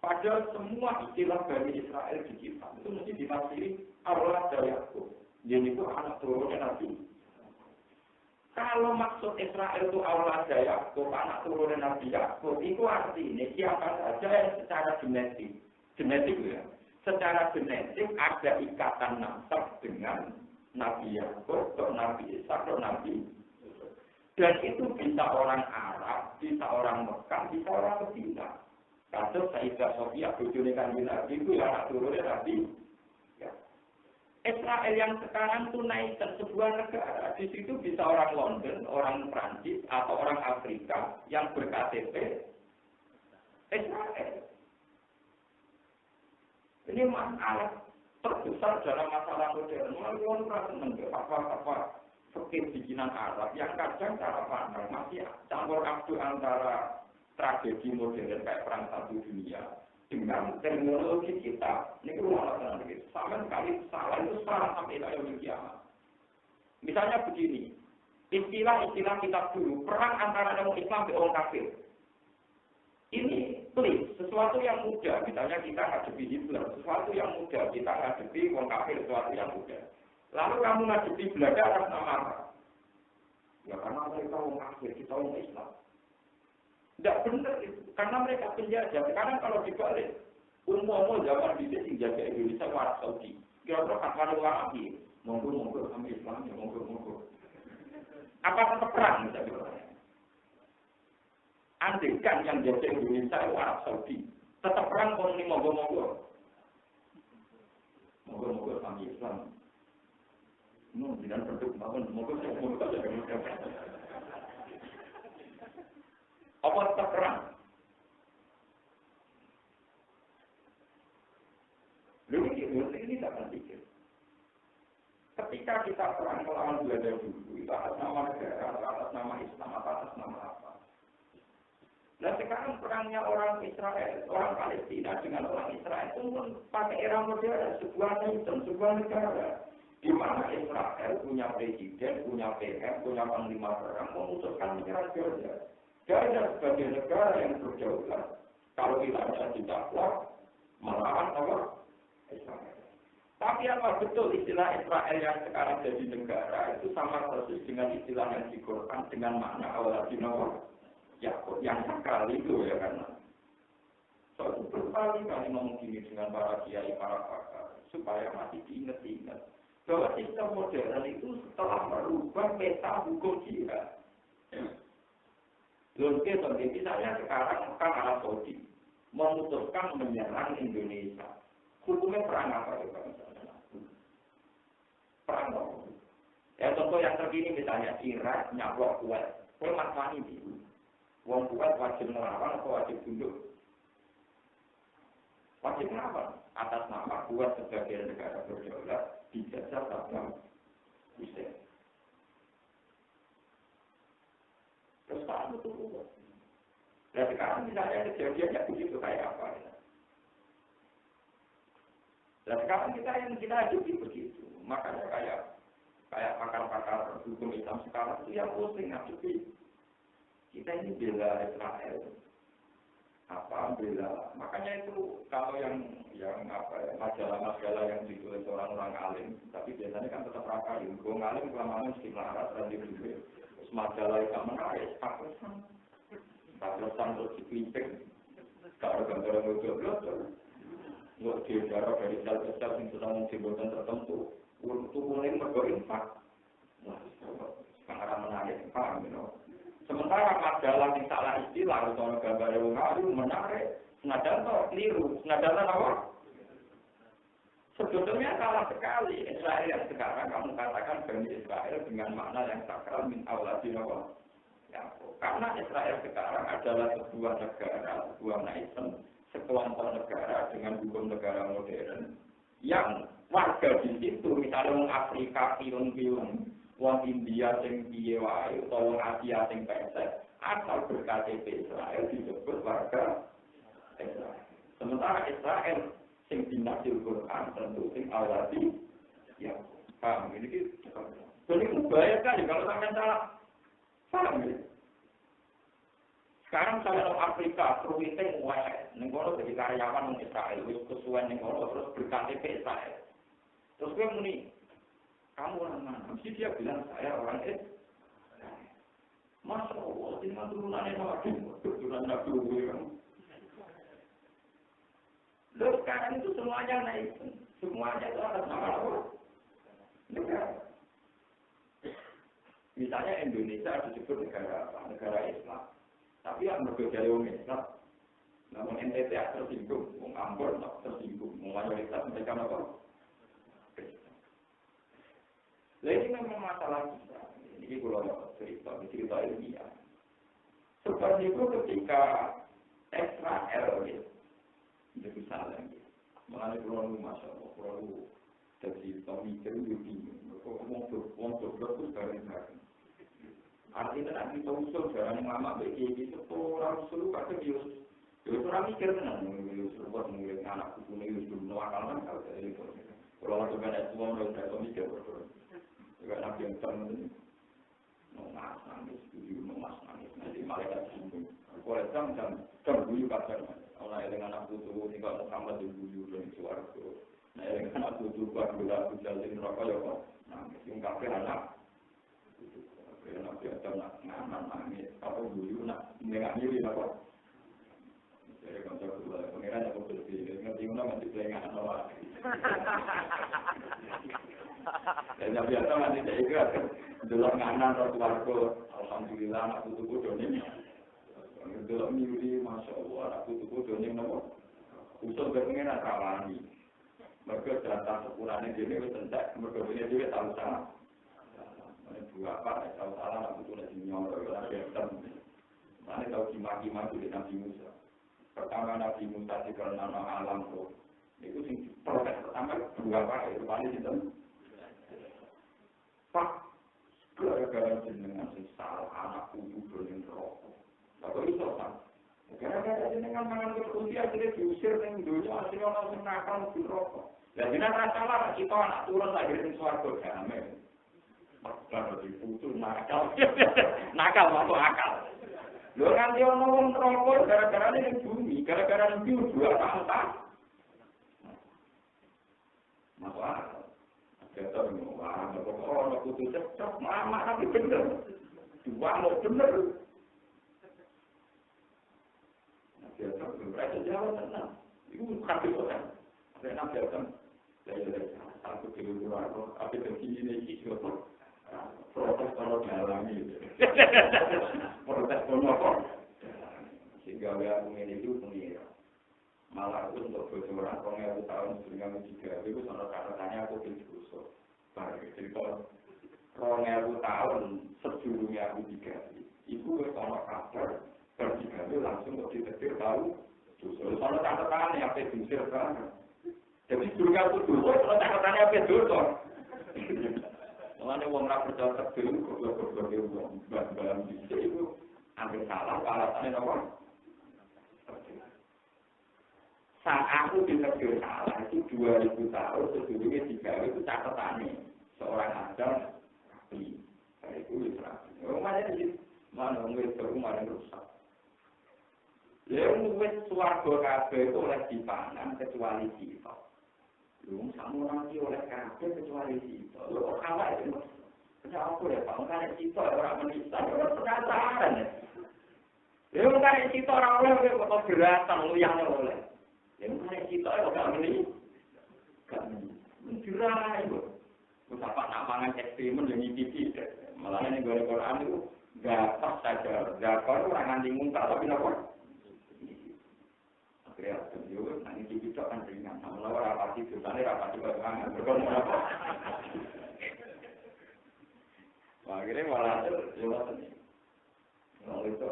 Padahal semua istilah Bani Israel di kitab itu mesti ditafsiri Allah dari Yakub. Jadi itu anak turunnya Nabi. Kalau maksud Israel itu Allah dari Yakub, anak turunnya Nabi Yakub, itu artinya siapa saja yang secara genetik ya, secara genetik ada ikatan nasab dengan Nabi Yakub, atau Nabi Ishak, atau Nabi. Dan itu bisa orang Arab, bisa orang Mekah, bisa orang Medina. Kasus Sayyidah Sofia, bujurnya Kanjeng Nabi itu ya anak turunnya Nabi. Ya. Israel yang sekarang itu naik ke sebuah negara. Di situ bisa orang London, orang Prancis, atau orang Afrika yang ber-KTP Israel. Ini masalah terbesar dalam masalah modern. Melalui orang apa fikih bikinan Arab yang kadang cara pandang masih campur aduk antara tragedi modern kayak perang satu dunia dengan teknologi kita. Ini rumah laksana begitu. Sama sekali salah itu salah sampai yaumil kiamat. Misalnya begini, istilah-istilah kitab dulu perang antara orang Islam dan orang kafir. Ini please, sesuatu yang mudah. Misalnya kita ngadepi Hitler, sesuatu yang mudah. Kita ngadepi orang kafir, sesuatu yang mudah. Lalu kamu ngadepi Belanda atas nama apa? Ya karena mereka orang kafir, kita orang Islam. Tidak benar itu, karena mereka penjajah. Sekarang kalau dibalik, umum zaman di sini jaga Indonesia Arab Saudi. Kira-kira fatwa Wahabi, monggo sama Islam, ya monggo. Apa tetap perang misalnya? Andaikan yang jaga Indonesia Arab Saudi, tetap perang kalau ini monggo sama Islam. Jangan bentuk bangun, monggo saja. Apa tetap perang? Ini tak pikir. Ketika kita perang melawan Belanda dulu, itu atas nama negara, atas nama Islam, atas nama apa? Nah sekarang perangnya orang Israel, orang Palestina dengan orang Israel itu pakai era modern, sebuah negara. Di mana Israel punya presiden, punya PM, punya panglima perang, memutuskan menyerang Jordan. Jordan sebagai negara yang berdaulat, kalau wilayahnya didakwah melawan orang Israel. Tapi apa betul istilah Israel yang sekarang jadi negara itu sama persis dengan istilah yang di-Quran dengan makna awal Yakub yang sekali itu ya karena. So, berkali-kali ngomong gini dengan para kiai, para pakar, supaya masih diingat-ingat bahwa sistem modern itu setelah merubah peta hukum jihad. Lomke misalnya sekarang kan Arab Saudi memutuskan menyerang Indonesia. Hukumnya perang apa ya misalnya? Perang apa? Ya contoh yang terkini misalnya Irak nyaplok Kuwait. Kuwait masani itu. Wong Kuwait wajib melawan atau wajib tunduk? Wajib melawan atas nama Kuwait sebagai negara berdaulat dijajah Saddam Hussein. Terus sekarang itu Kuwait. Dan sekarang misalnya kejadiannya begitu kayak apa ya? Dan sekarang kita hidupi begitu. Makanya kayak pakar-pakar hukum Islam sekarang itu yang pusing ngadepi. Kita ini bela Israel. Bela. Makanya itu kalau yang majalah-majalah yang ditulis orang-orang alim, tapi biasanya kan tetap rakal. Gue ngalim kelamaan mesti melarat dan dibeli. Terus majalah yang menarik, pakusan terus dipinting. Kalau gambar yang udah nggak dijarah dari sel-sel yang sedang jembatan tertentu. Untuk kuning bergorinfak. Wah, sekarang menarik, paham you know? Sementara majalah yang salah istilah, atau gambar yang ngalim menarik, senajan atau keliru, senajan apa? Sebetulnya salah sekali. Israel yang sekarang kamu katakan Bani Israel dengan makna yang sakral min awladin apa? Ya, karena Israel sekarang adalah sebuah negara, sebuah nation, sekelompok negara dengan hukum negara modern yang warga di situ, misalnya orang Afrika, pion-pion, orang India sing piye wae utawa orang Asia sing pesek, asal berKTP Israel disebut warga Israel. Sementara Israel sing dinasil Quran tentu sing awalati ya paham ini gitu. Jadi bahaya sekali kalau sampai salah. Paham ya? Sekarang saya orang Afrika, perwiting wae, nengono jadi karyawan orang Israel, wis kesuwen nengono terus berKTP Israel. Terus gue muni, kamu orang mana? Mesti dia bilang saya orang Israel. Masya Allah, ini turunannya Nabi, turunan Nabi kamu. Lalu sekarang itu semuanya naik, semuanya itu atas nama Allah. Negara. Misalnya Indonesia disebut negara apa? Negara Islam. Tapi yang berbeda dari orang Islam, namun NTT tersinggung, orang Ambon tersinggung, mayoritas mereka apa? Lalu ini memang masalah kita. Ini kalau cerita ilmiah. Seperti itu ketika Israel, itu salah. Mengenai pulau Masya Allah, pulau jadi pemikir itu bingung. Wong berbuat dari mana? Artinya nanti kita usul jalan yang lama begini, itu orang usul kata Yus orang mikir tenang, Yus buat murid anak kukunya Yus belum akal kan kalau dari itu. Kalau orang juga ada semua orang tidak mikir betul. Juga nabi yang tertentu, nomas nangis, tujuh nomas nangis, nanti malaikat singgung. Kalau jam buyu kasar, orang yang anak kutu tinggal Muhammad di buyu dan suaraku. Nah yang anak kutu buat gula jalin rokok ya kok, nangis yang kafe anak. Nabi Adam nak ngaman nangis, apa dulu nak mengambil apa? Jadi kalau saya pengiran aku berpikir, ngerti mana masih pelengahan awak. Dan Nabi Adam nanti saya ingat, dulu nganan ratu warga, alhamdulillah anak putu kudonim. Dulu miuri, masya Allah, anak putu kudonim nopo. Usul berpengiran rawani. Mereka datang sepulangnya dia ini tentak, mereka punya dia tahu sama. Dua apa? Tahu salah aku tuh lagi nyolong lagi hitam. Mana tahu dimaki-maki di Nabi Musa. Pertama Nabi Musa dikenal nama alam tuh. Itu sih proses pertama dua apa? Itu paling hitam. Pak, gara-gara jenengan sing salah anak kudu berning rokok. Lalu itu kan? Gara-gara jenengan mangan kerusia jadi diusir dari dunia asli orang sing nakal rokok. Dan jenengan salah kita anak turun lagi dari suarga jamin. Kalau diputus nakal masuk akal. Lo kan dia ngomong rokok gara-gara ini bumi, gara-gara ini dua kata. Masuk akal. Kita ngomong orang putus cocok, mama tapi bener. Dua lo bener. Kita berarti jawab tenang. Iku kabeh kok. Ana biasa. Aku dulu aku apa begini iki kok. Protes kalau dalami. Protes kono. Sehingga aku ngene iki pengira. Malah aku untuk bocoran 2000 tahun sebelum tiga itu sama catatannya aku diusut. Bagi cerita 2000 tahun sebelumnya aku tiga itu sama kabar bertiga itu langsung ditetir tahu. Justru sama catatannya apa diusir banget. Jadi sebelum aku dusuk, sama catatannya apa dusuk. Mulanya orang tak percaya terbelu, goblok-goblok itu bahan-bahan bisa itu ambil salah, alasannya apa? Saat aku ditegur salah itu 2000 tahun sebelumnya tiga itu catatannya seorang Adam nabi, itu Islam. Mana sih mana wes rumah yang rusak. Lalu wes suarga kafe itu oleh dipangan kecuali kita. Lalu sama orang itu oleh kafe kecuali kita. Lalu kalah itu. Kenapa aku ya pak? Karena kita orang menista orang penasaran ya. Lalu karena kita orang oleh kok beratan lu yang oleh. Yang mana kita tidak beli, mencurah itu. Usapa namangan ekstremen yang ngikuti. Malah ini gue Quran itu gak pas saja. Zakor orang nanti muntah tapi apa? Akhirnya tunjuk, nanti kita kan ringan. Namun rapati dosanya rapati bagaimana? Berkomunikasi apa? Akhirnya malah jelas ini. Kalau itu,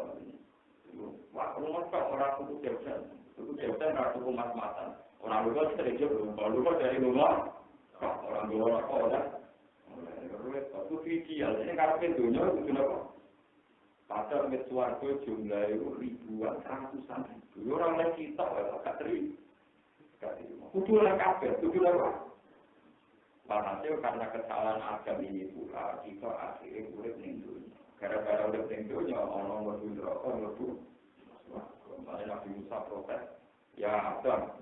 wah rumah kok orang kudu jauh. Itu biasa ratu mas-matan. Orang luar sering lupa, lupa dari rumah. Orang luar apa orang? Itu ideal. Ini kalau pintunya itu kenapa? Padahal suarga jumlah itu ribuan, ratusan ribu. Orang lain kita, tak terima. Kudulah kabel, kudulah apa? Walhasil karena kesalahan Adam ini pula, kita akhirnya urip ning dunya. Gara-gara urip ning dunya, orang mlebu neraka, mlebu. Kemarin Nabi Musa protes, ya Adam,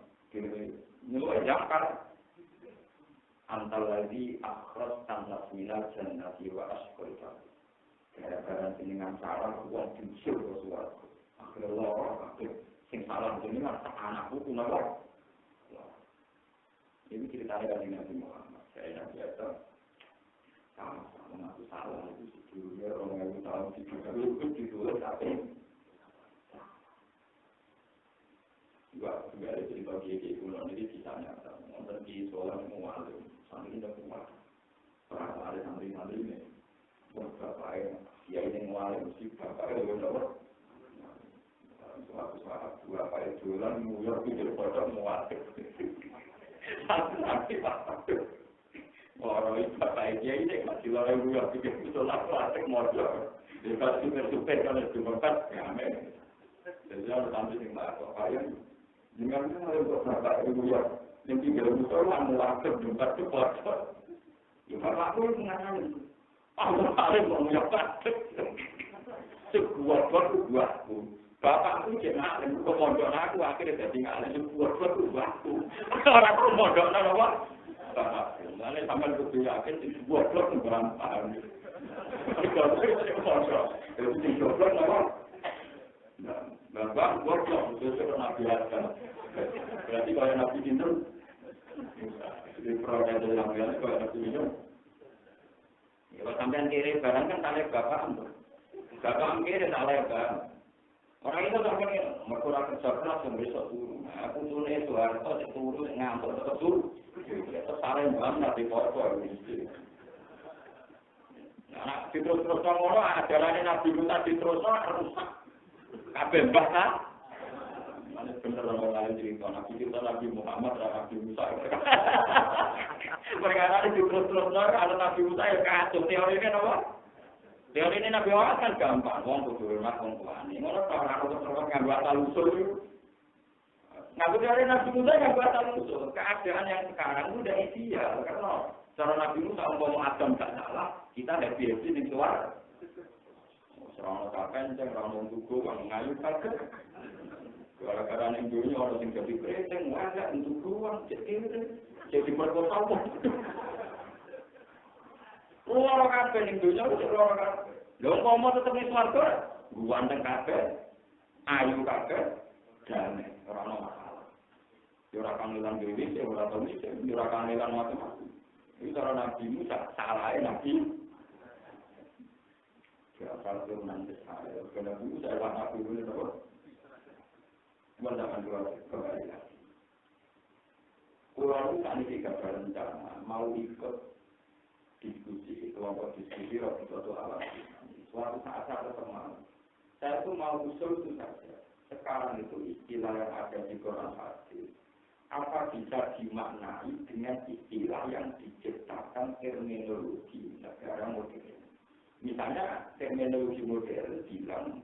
nyeluk jangkar. Antal lagi akhras tanah minal jannati wa asqaita. Gara-gara jenengan salah, uang diusir ke suaraku. Akhirnya Allah, sing salah jenengan, anakku kenapa? Ini ceritanya dari Nabi Muhammad. Saya yang biasa, sama-sama mengaku salah itu sebelumnya orang yang tahu itu ditulis tapi juga ada cerita kiai kuno ini bisa nyata. Nonton di sekolah mualim, santri tidak kuat. Orang ada santri-santri ini, bapak ya ini mualim mesti bapak itu benar. Suatu saat dua kali jualan muyar pikir pada mualim. Nanti bapak orang itu bapak dia ini masih lari muyar pikir betul mualim modal. Dia pasti super kalau itu bapak kami. Jadi harus ambil yang bapak yang dengan hal berbagai ribuan yang tinggal musola melakukan jumpa cepat. Jumpa aku mengalami. Aku paling mengucapkan sebuah buatku. Bapakku jangan aku pemodal aku akhirnya jadi ngalami sebuah buatku. Orang pemodal apa? Bapakku. Lalu sampai aku yakin sebuah buat berantakan. Kalau itu pemodal, itu sebuah apa? Bapak goblok itu Nabi Adam. Berarti kalau Nabi Sinten di proses yang biasa kalau Nabi Sinten. Kalau sampean kiri barang kan tali bapak untuk. Bapak kiri tali barang. Orang itu sampai mereka kerja keras yang besok turun. Aku turun itu harus turun ngantuk tetap turun. Saling banget di foto ini. Nah, terus orang ajaran Nabi Musa terus rusak. Kabeh mbah ta? Mane bener ora lain cerita Nabi Muhammad dan Nabi Musa. Perkara itu terus-terus ana Nabi Musa ya kacau teorine napa? Teorine Nabi Muhammad kan gampang, wong kudu hormat wong tuane. Ngono ta ora terus nganggo asal usul itu. Ngaku teori Nabi Musa nganggo asal usul. Keadaan yang sekarang udah ideal karena cara Nabi Musa umpama Adam gak salah, kita happy di luar. Orang kapan ceng orang tugu orang ngayu kaget. Gara-gara ning dunia orang sing jadi kreteng wajah untuk ruang jadi berkosa. Orang kapan ning dunia orang kapan. Lho mau tetep ning swarga, ganteng kabeh, ayu kabeh, damai, ora ono masalah. Ora kangelan dhewe, ora tau iki, ora kangelan macam-macam. Itu cara Nabi Musa salah Nabi. Ya kalau nanti saya, kalau Nabi Musa lah Nabi dulu itu, mendapat dua kembali lagi. Kalau kami tidak berencana mau ikut diskusi, kelompok diskusi waktu itu alat. Suatu saat saya teman, saya itu mau usul itu saja. Sekarang itu istilah yang ada di Quran hadis. Apa bisa dimaknai dengan istilah yang diciptakan terminologi negara modern? Misalnya terminologi modern bilang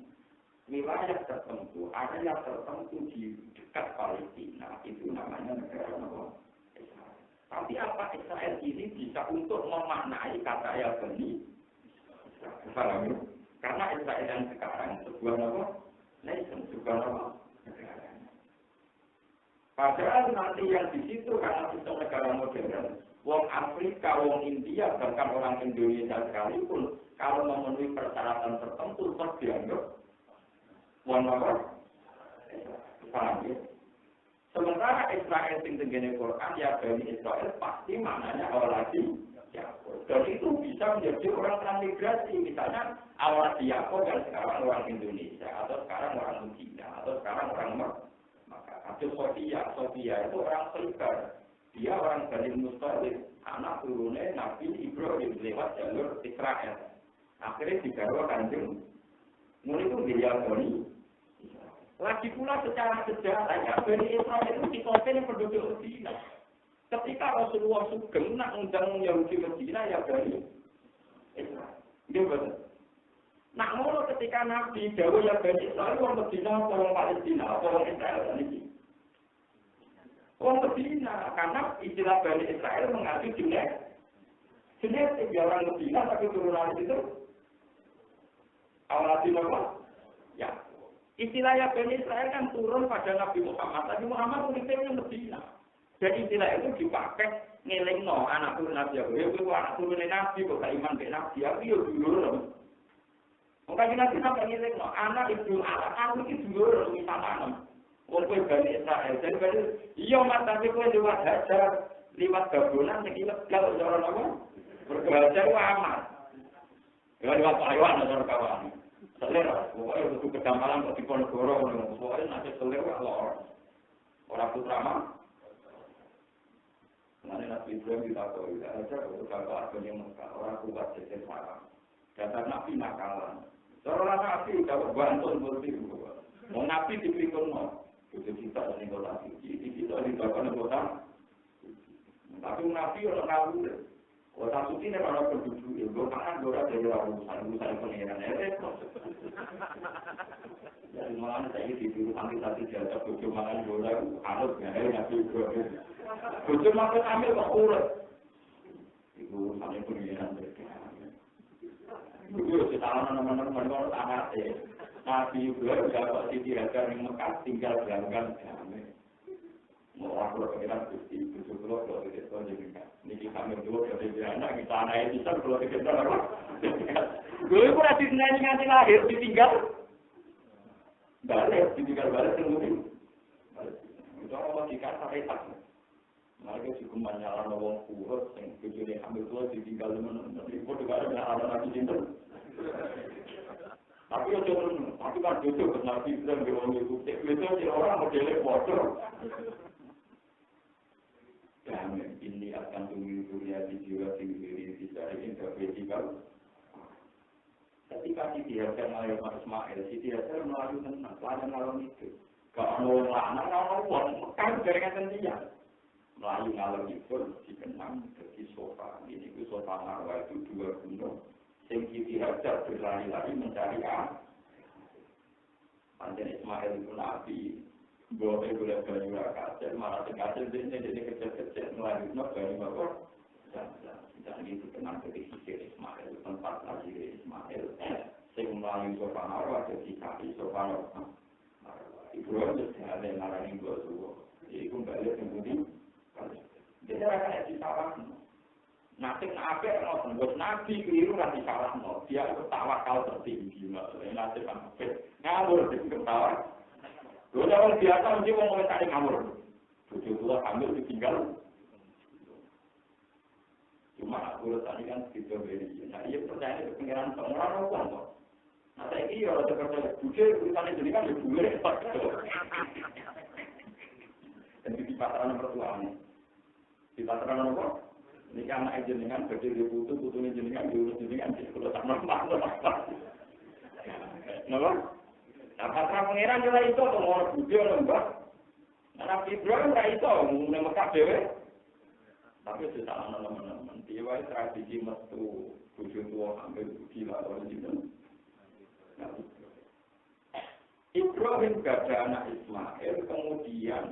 wilayah tertentu, area tertentu di dekat Palestina itu namanya negara Israel. Tapi apa Israel ini bisa untuk memaknai kata yang benih? Karena Israel yang sekarang sebuah nation, sebuah negara. Padahal nanti yang di situ karena sistem negara modern, wong Afrika, wong India, bahkan orang Indonesia sekalipun, kalau memenuhi persyaratan tertentu, terdianggap wong apa? Paham ya? Sementara Israel yang tenggene Quran, ya Bani Israel pasti maknanya awal lagi Yakob. Dan itu bisa menjadi orang transmigrasi, misalnya awal lagi Yakob yang sekarang orang Indonesia, atau sekarang orang Cina, atau sekarang orang Atau Sofia itu orang Khaybar. Dia orang Bani Mustalik, anak turunnya Nabi Ibrahim lewat jalur Israel. Akhirnya dibawa Kanjeng. Mulai itu dia Bani. Lagi pula secara sejarah, Bani Israel itu dikompeni penduduk Medina. Ketika Rasulullah Sugeng nak undang Yahudi Medina, ya Bani Israel. Dia betul. Nak ngono ketika Nabi Dawa ya Bani Israel, orang Medina, orang Palestina, orang Israel ini. Orang Medina, karena istilah Bani Israel mengacu genetik orang Medina tapi turunan itu awal Nabi Muhammad. Ya, istilahnya Bani Israel kan turun pada Nabi Muhammad. Nabi Muhammad uniknya Medina. Jadi istilah itu dipakai ngelingno anak turun Nabi. Ya, itu anak turun Nabi, bukan iman ke Nabi. Tapi ya dulu. Mungkin Nabi sampai ngelingno anak ibu anak aku itu dulu misalnya. Kowe Bani Israel, jadi Bani, iya mas, tapi kowe lewat hajar, lewat gabunan, yang ilegal, orang apa? Berhajar itu aman. Lewat Taiwan, orang kawan. Selera, pokoknya untuk kedamaian, kok di Ponegoro, pokoknya nanti selera, orang putra mah. Nanti Nabi Ibrahim ditakoi, hajar, untuk kakak yang Mekah, orang kuat jadi sarang. Dasar Nabi nakalan. Orang Nabi, dapat bantuan seperti itu. Mau Nabi dipikir mau. Itu kita dari kota suci, kita di kota. Tapi Nabi orang ngawur. Kota suci ini orang penduduk, itu kan orang dari urusan pengiran. Jadi malah saya disuruh antitasi jasa bojo makan bola, harus nggak Nabi Ibrahim. Bojo makan ambil kok urut. Itu sampai pengiran. Itu kita teman-teman kalau anak Nabi Ibrahim dapat Siti Hajar yang Mekah tinggal berangkat damai. Mau aku berpikiran Gusti, bersyukur kalau tidak tahu jadi kan. Niki kami dulu dari anak kita anak itu kan kalau tidak tahu apa. Gue pun ada nganti lahir ditinggal. Balik ditinggal kemudian. Itu orang dikasih sampai tak. Mereka juga menyalahkan orang kurus yang kecuali ambil tua ditinggal teman-teman. Itu juga ada anak Nabi Sinten. Tapi tapi kan jodoh ke Nabi Ibrahim orang itu. Itu orang modelnya bodoh. Dan ini akan tunggu kuliah di jiwa tinggi di cari interpretable. Ketika Siti Hajar melahirkan Ismail, Siti Hajar melayu tenang, pelayan malam itu. Kalau orang kan jaringan dia. Melayu malam itu dikenang di sofa. Ini itu sofa Marwah itu 2 gunung. Sing Siti Hajar berlari-lari mencari Panjen Ismail itu Nabi, boleh Banyu Kacer, malah Kacer ini kecil-kecil melanjutkan Banyu Bakor. Dan itu kenal dari sisir Ismail, tempat lahir Ismail. Sing Melayu sofa Marwah, jadi kaki sofa Marwah. Ibu harus ada yang ngarani gua tuh. Jadi kembali kemudian, jadi rakyat disalahkan. Nanti nabi ngoten, bos nabi keliru nanti salah no. Dia itu tawakal tertinggi, nanti nabi ngawur di ketawa. Dulu orang biasa mesti mau mencari ngawur. Bojo tua hamil ditinggal. Cuma urusan ini kan gitu beri. Nah, iya percaya itu pengiran orang orang kok. Nah, saya ini orang terpercaya bojo urusannya jadi kan ibu le. Dan di pasaran nomor tua ini. Di pasaran nomor ini anak jenengan gede di putu-putunya jenengan diurus jenengan di sekolah sama apa. Napa? Nah, pasrah pengiran juga itu atau orang bojo lembah. Nah, Nabi Ibrahim ora iso ngene Mekah dhewe. Tapi sudah teman-teman, dia tradisi metu bojo tua ambil gila orang itu. Nah, Ibrahim gak ada anak Ismail, kemudian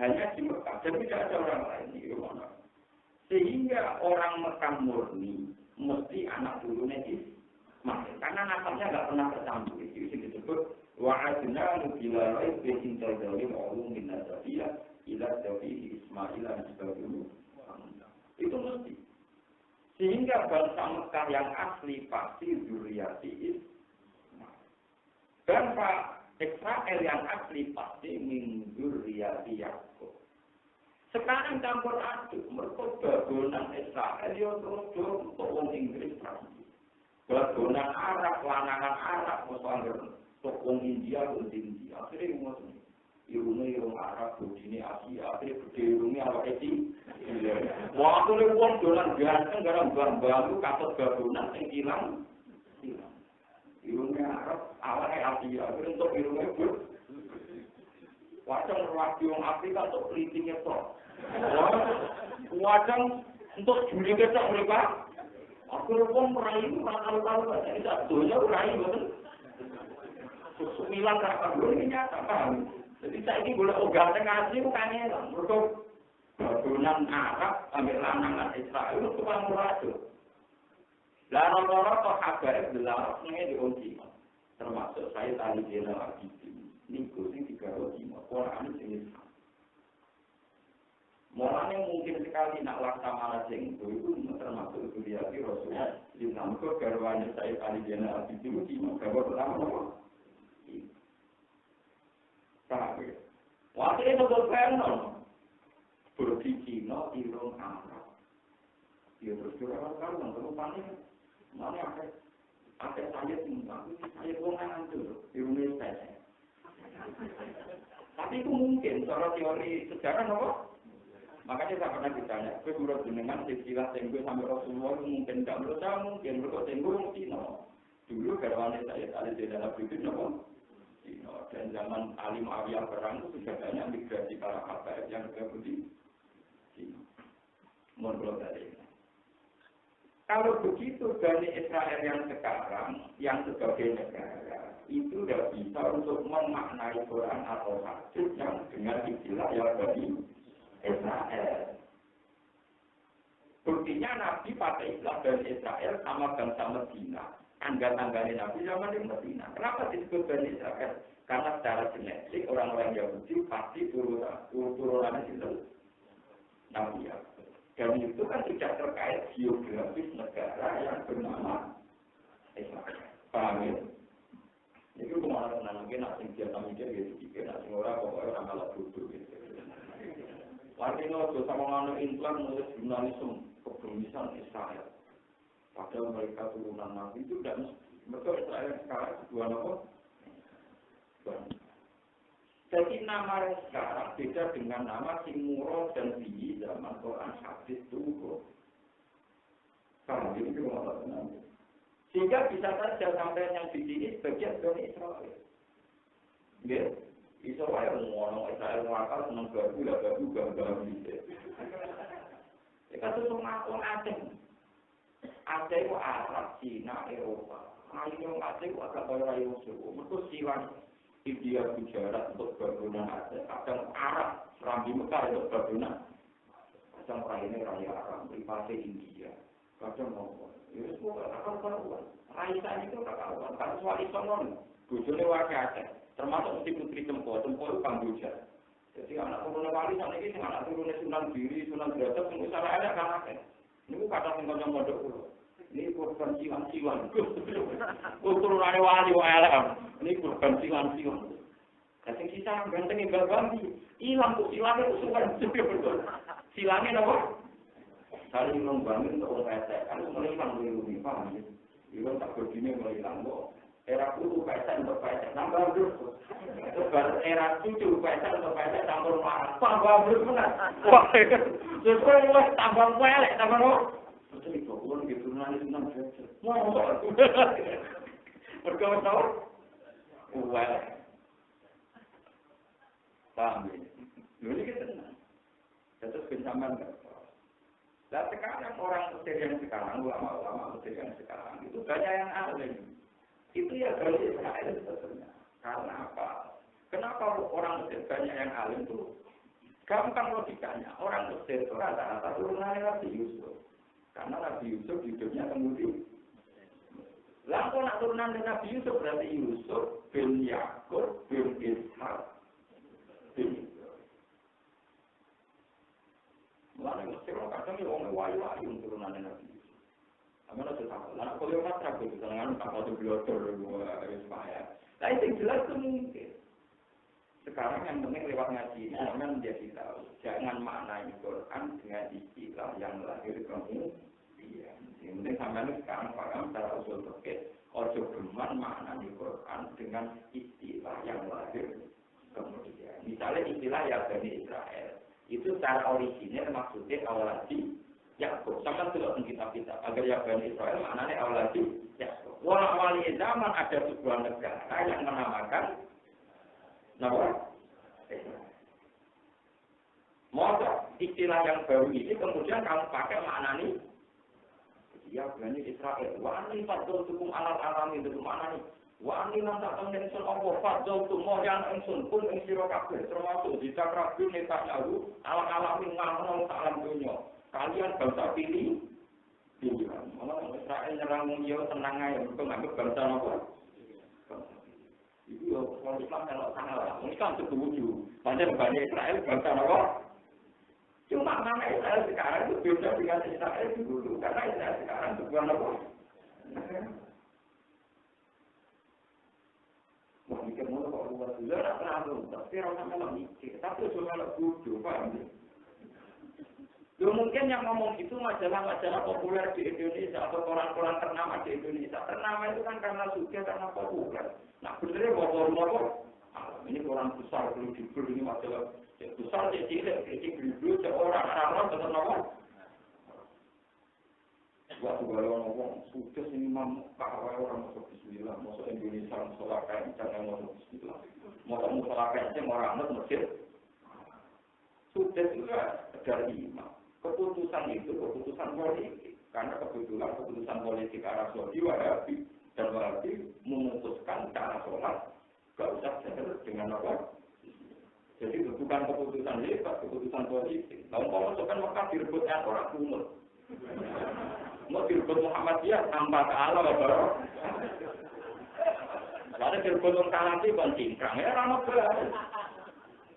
hanya di Mekah, dan tidak ada orang lain di mana. Sehingga orang Mekah murni mesti anak turunnya Ismail, karena nasabnya nggak pernah tercampur. Itu disebut wa'adna mubila lain becinta dalim ulum min nasabiyah ila dafi Ismail dan sebagainya. Itu mesti. Sehingga bangsa Mekah yang asli pasti zuriati Ismail. Dan Pak Israel yang asli pasti min zuriati Yakub. Sekarang campur aduk, mereka bagonan Israel ya terus untuk orang Inggris Prancis. Bagonan Arab, lanangan Arab, misalnya untuk orang India, akhirnya ngomong irungnya irung Arab, budini Asia, akhirnya gede irungnya apa itu? Waktu itu orang dolan ganteng, gara baru katut bagonan yang hilang. Irungnya Arab, awalnya Asia, akhirnya untuk irungnya bud. Wajang radio Afrika untuk pelitingnya toh. Wajang untuk juli besok mereka. Aku pun meraih tahu-tahu saja tidak dunia meraih betul. Sembilan rakyat dulu ini nyata paham. Jadi saya ini boleh ogahnya ngasih bukannya lah. Mereka bagunan Arab ambil lanangan Israel itu kan muradu. Lah orang-orang toh kabar belar ini diuji. Termasuk saya tadi jenderal Abidin. Ini kursi 3 roti. Quran ini mulanya mungkin sekali nak laksamana jenggo itu termasuk kuliah di Rasulullah. Di samping garwannya saya kali jenderal itu di gambar pertama. Tapi, waktu itu berperan berarti Cina, Iran, Arab. Ya terus orang terus panik. Mana ada saya tinggal, saya bukan itu Indonesia. Tapi itu mungkin, secara teori sejarah, apa? Makanya saya pernah ditanya, itu menurut jenengan istilah tenggo sampai Rasulullah itu mungkin tidak menurut saya mungkin, menurut tenggo Cina. Dulu garwane saya tadi di dalam British, apa? Cina. Dan zaman Ali Muawiyah perang itu sudah banyak migrasi para kabar yang ke Cina. Menurut dari kalau begitu Bani Israel yang sekarang, yang sebagai negara, itu tidak bisa untuk memaknai Quran atau hadis yang dengan istilah yang Bani Israel. Buktinya Nabi pakai istilah Bani Israel sama bangsa Medina. Tangga-tangganya Nabi zaman di Medina. Kenapa disebut Bani Israel? Karena secara genetik orang-orang Yahudi pasti turunannya itu Nabi ya. Dan itu kan tidak terkait geografis negara yang bernama Israel. Paham ya? Itu kemana-mana mungkin asing biasa mikir gitu, pikir asing orang pokoknya orang malah duduk gitu. Artinya itu sama orang Islam nulis jurnalisme kebenisan Israel. Padahal mereka turunan Nabi itu tidak betul Israel sekarang sebuah nama. Jadi nama sekarang beda dengan nama Simuro dan Bihi zaman Quran hadis dulu. Karena ini juga masalah. Sehingga bisa saja sampai yang di sini sebagian dari Israel. Ya, Israel ngomong Israel ngakal senang gabu lah gabu gitu. Kita tuh ngaku Aceh. Aceh itu Arab, Cina, Eropa. Ayo Aceh itu agak banyak Yusuf. Mereka silang. India Gujarat untuk bangunan Aceh, kadang Arab, Rambi Mekar untuk bangunan, kadang Raine Raya Arab, privasi India, kadang mau, ya semua akan karuan. Raisa itu karuan, karena suami sonon, bujurnya warga Aceh, termasuk mesti putri Tempo itu Kamboja. Jadi anak turunnya wali sana ini, anak turunnya Sunan Giri, Sunan Derajat, semua sana ada kan Aceh. Ini kadang tinggalnya modok dulu. Ini korban siwan-siwan. Turunannya wali LM. Ini korban siwan-siwan. Kasih sisa ganteng enggak bambi. Hilang tuh silangnya usulan. Silangnya apa? Kali membangun untuk orang pesek. Kan mulai hilang dari rumah paham ya. Hilang tak begini mulai hilang kok. Era kudu pesek untuk pesek. Tambah terus. Terus era cucu pesek untuk pesek tambah marah. Tambah terus benar. Wah. Terus mulai tambah pelek. Tambah apa? Terus itu pun gitu. Nanti senang saja. Mau. Berkau tahu? Pelek. Paham ya? Ini kita tenang. Terus pencaman enggak. Nah sekarang orang Mesir yang sekarang, ulama-ulama Mesir yang sekarang itu banyak yang alim. Itu ya dari Israel sebetulnya. Karena apa? Kenapa orang Mesir banyak yang alim itu? Gampang logikanya. Orang Mesir itu rata-rata turunan Nabi Yusuf. Karena Nabi Yusuf hidupnya kemudian. Lah kalau nak turunan Nabi Yusuf berarti Yusuf bin Yakub bin Ishak. Mulai Mesir kadang ya orang wayu-wayu turunan Nabi. Amal itu tak. Lah kalau orang terang itu dengan kapal itu beliau Ismail. Nah itu jelas itu mungkin. Sekarang yang penting lewat ngaji, jangan menjadi tahu. Jangan maknai Quran dengan istilah yang lahir kemudian. Yang penting sampai sekarang paham secara usul fikih. Ojo geman maknai Quran dengan istilah yang lahir kemudian. Misalnya istilah yang dari Israel. Itu secara original maksudnya awaladi Yakub. Sama tidak kita agar ya Bani Israel maknanya awaladi Yakub. Walau wali zaman ada sebuah negara yang menamakan nama Israel. Istilah yang baru ini kemudian kamu pakai maknanya ya Bani Israel. Wani fadzol tukum alam itu maknanya. Wani nanti mengenai Allah fadzol tukum yang engsun pun engsiro kabeh termasuk jika Rabi Netanyahu alam-alamin ngamong salam dunia. Kalian bangsa pilih, malah Israel nyerang dia tenang aja, bukan ngambil bangsa apa? Itu orang Islam kalau salah, Islam setuju. Padahal Bani Israel bangsa apa? Cuma nama Israel sekarang itu beda dengan Israel dulu, karena Israel sekarang sebuah apa? Wah, mikir mau kok luar dulu, tak terlalu, tapi orang sama mikir, tapi cuma kalau bodoh, paham ya? Mungkin yang ngomong itu majalah-majalah populer di Indonesia atau koran-koran ternama di Indonesia. Ternama itu kan karena suka, karena populer. Nah, benernya bawa ini koran besar, belum jubel, ini majalah besar, jadi beli orang-orang ternama. Waktu kalau ngomong, sudah ini kahwai orang masuk bismillah, masuk Indonesia, masuk lakai, jangan masuk bismillah. Masuk lakai, orang Mesir. Sudah juga dari imam. Keputusan itu keputusan politik, karena kebetulan keputusan politik Arab Saudi Wahabi dan Wahabi memutuskan cara sholat gak usah seterus dengan apa. Jadi bukan keputusan hebat, keputusan politik. Lalu kalau masukkan Mekah direbutkan orang kuno, mau direbut Muhammadiyah tanpa Allah baru. Lalu direbut orang Kalafi bukan cingkrang ya ramah berat.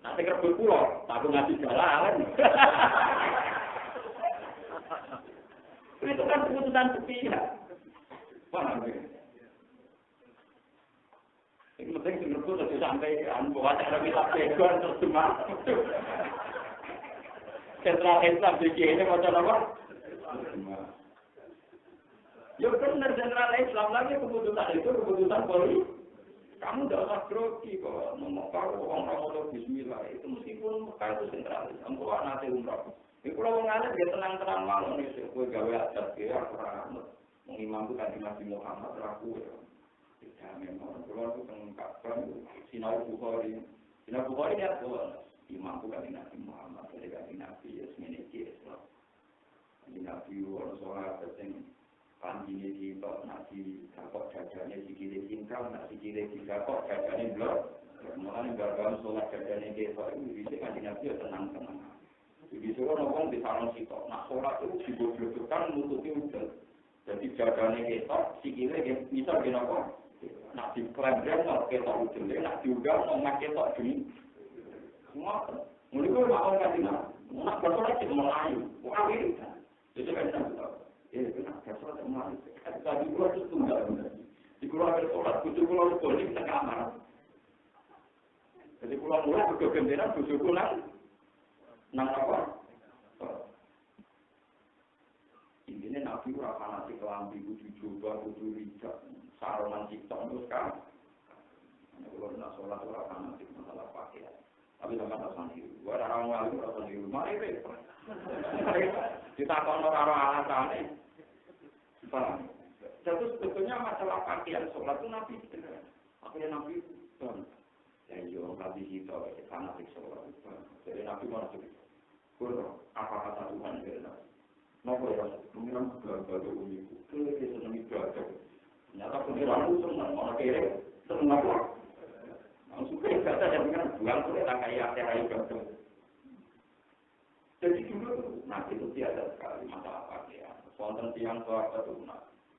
Nanti kerebut pulau, tapi ngasih jalan. Itu kan keputusan sepihak. Paham ya? Ini penting menurutku sudah sampai bahwa cara kita pegang terus cuma sentral Islam di ini macam apa? Ya benar sentral Islam lagi keputusan itu keputusan politik. Kamu tidak usah grogi kok memokar orang mau bismillah itu meskipun Mekah itu sentral Islam. Kalau nanti umrah. Ini kalau mengalir dia tenang-tenang malu nih, gue gawe adat dia orang mengimamku tadi Nabi Muhammad ragu ya. Tidak memang kalau itu mengungkapkan Sinau Bukhari ya tuh imamku tadi Nabi Muhammad ketika Nabi Yasmin Islam. Nabi orang sholat yang panjini di tok Nabi kakok jajanya sikile cingkang, nasi sikile kakok jajanya blok. Mulanya gagal sholat jajanya kita itu bisa kan Nabi tenang-tenang. Jadi seorang orang di sarang sitok, nak sholat itu dibutuhkan menutupi udah. Jadi jaganya ketok, sikilnya bisa gimana? Nak dikelembeng, nak ketok udah, nak diudah, nak ketok gini. Semua, mulai gue mau kasih nak bersolat itu melayu, wah ini. Jadi kan saya tahu, nak bersolat melayu. Tadi gue itu tunggal, di keluar bersolat, kucu keluar boleh kita kamar. Jadi pulang mulai berkegenderan bujuku nang apa? Intinya Nabi ora fanatik kelambi kudu coba kudu rijak sarongan cipta terus kan. Kalau nak sholat ora fanatik masalah pakaian. Tapi sama tak sendiri. Gua ada orang lain ora sendiri. Mari repot. Ditakon ora alasane. Paham? Jadi sebetulnya masalah pakaian sholat itu Nabi benar. Akhirnya Nabi benar. Ya iya, Nabi kita fanatik sholat. Jadi Nabi mana sih? Kurang apa kata Tuhan dia? Nopo ya, pengiran berbagai uniku. Kita senang ibadah. Ternyata pengiran itu senang orang kiri, senang apa? Langsung ke ibadah dan pengiran buang itu tak kayak acara ibadah. Jadi dulu Nabi itu tiada sekali masalah pakaian. Wonten tiang sahabat itu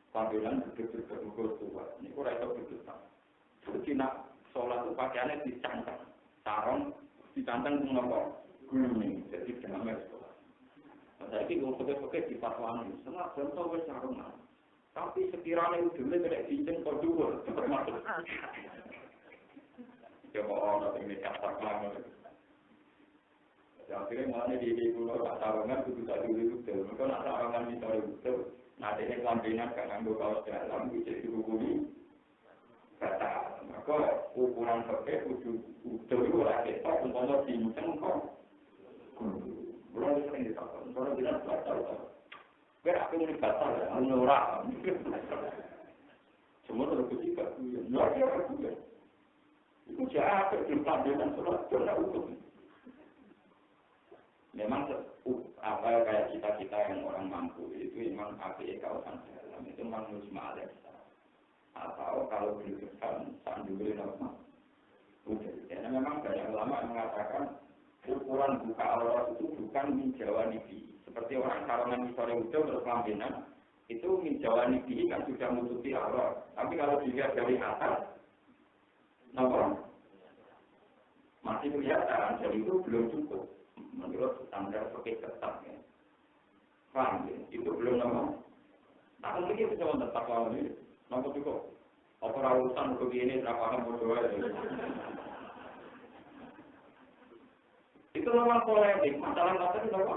sambilan berdua tua. Ini kurang itu berdua. Jadi nak sholat itu pakaiannya dicantang, sarung dicantang mengapa? Gulung. Jadi damai sholat. Jadi kalau pakai di fatwani, setengah jam tahu sarungan. Tapi sekiranya udah tidak cincin kedua, termasuk. Coba orang ini kasar banget. Akhirnya mana di pulau sarungan itu tak dulu betul. Mereka nak sarungan di sore betul. Nanti ini kelambinan kan ambil kaos dalam bisa dihubungi. Kata, maka ukuran pakai udah lagi tak umpama cincin kok. Belum sering ditakut. Kalau bilang batal, biar aku ini batal ya, menurut. Semua terus ketika nurak ya aku. Itu siapa cerita dengan sholat tidak utuh. Memang apa kayak kita yang orang mampu itu memang APE kawasan dalam itu memang mujma' atau kalau berkesan sambil normal. Karena memang banyak ulama yang mengatakan ukuran buka aurat itu bukan minjawanibi. Seperti orang sarungan sore udah terus lambenan, itu minjawanibi kan sudah menutupi aurat. Tapi kalau dilihat dari atas, nampak masih kelihatan, jadi itu belum cukup. Menurut standar pakai ketat ya. Paham ya? Itu belum nampak. Nah, mungkin itu cuma tetap lagi. Nampak cukup. Apa urusan begini, berapa bodoh aja. Itu memang polemik, masalah-masalah itu apa?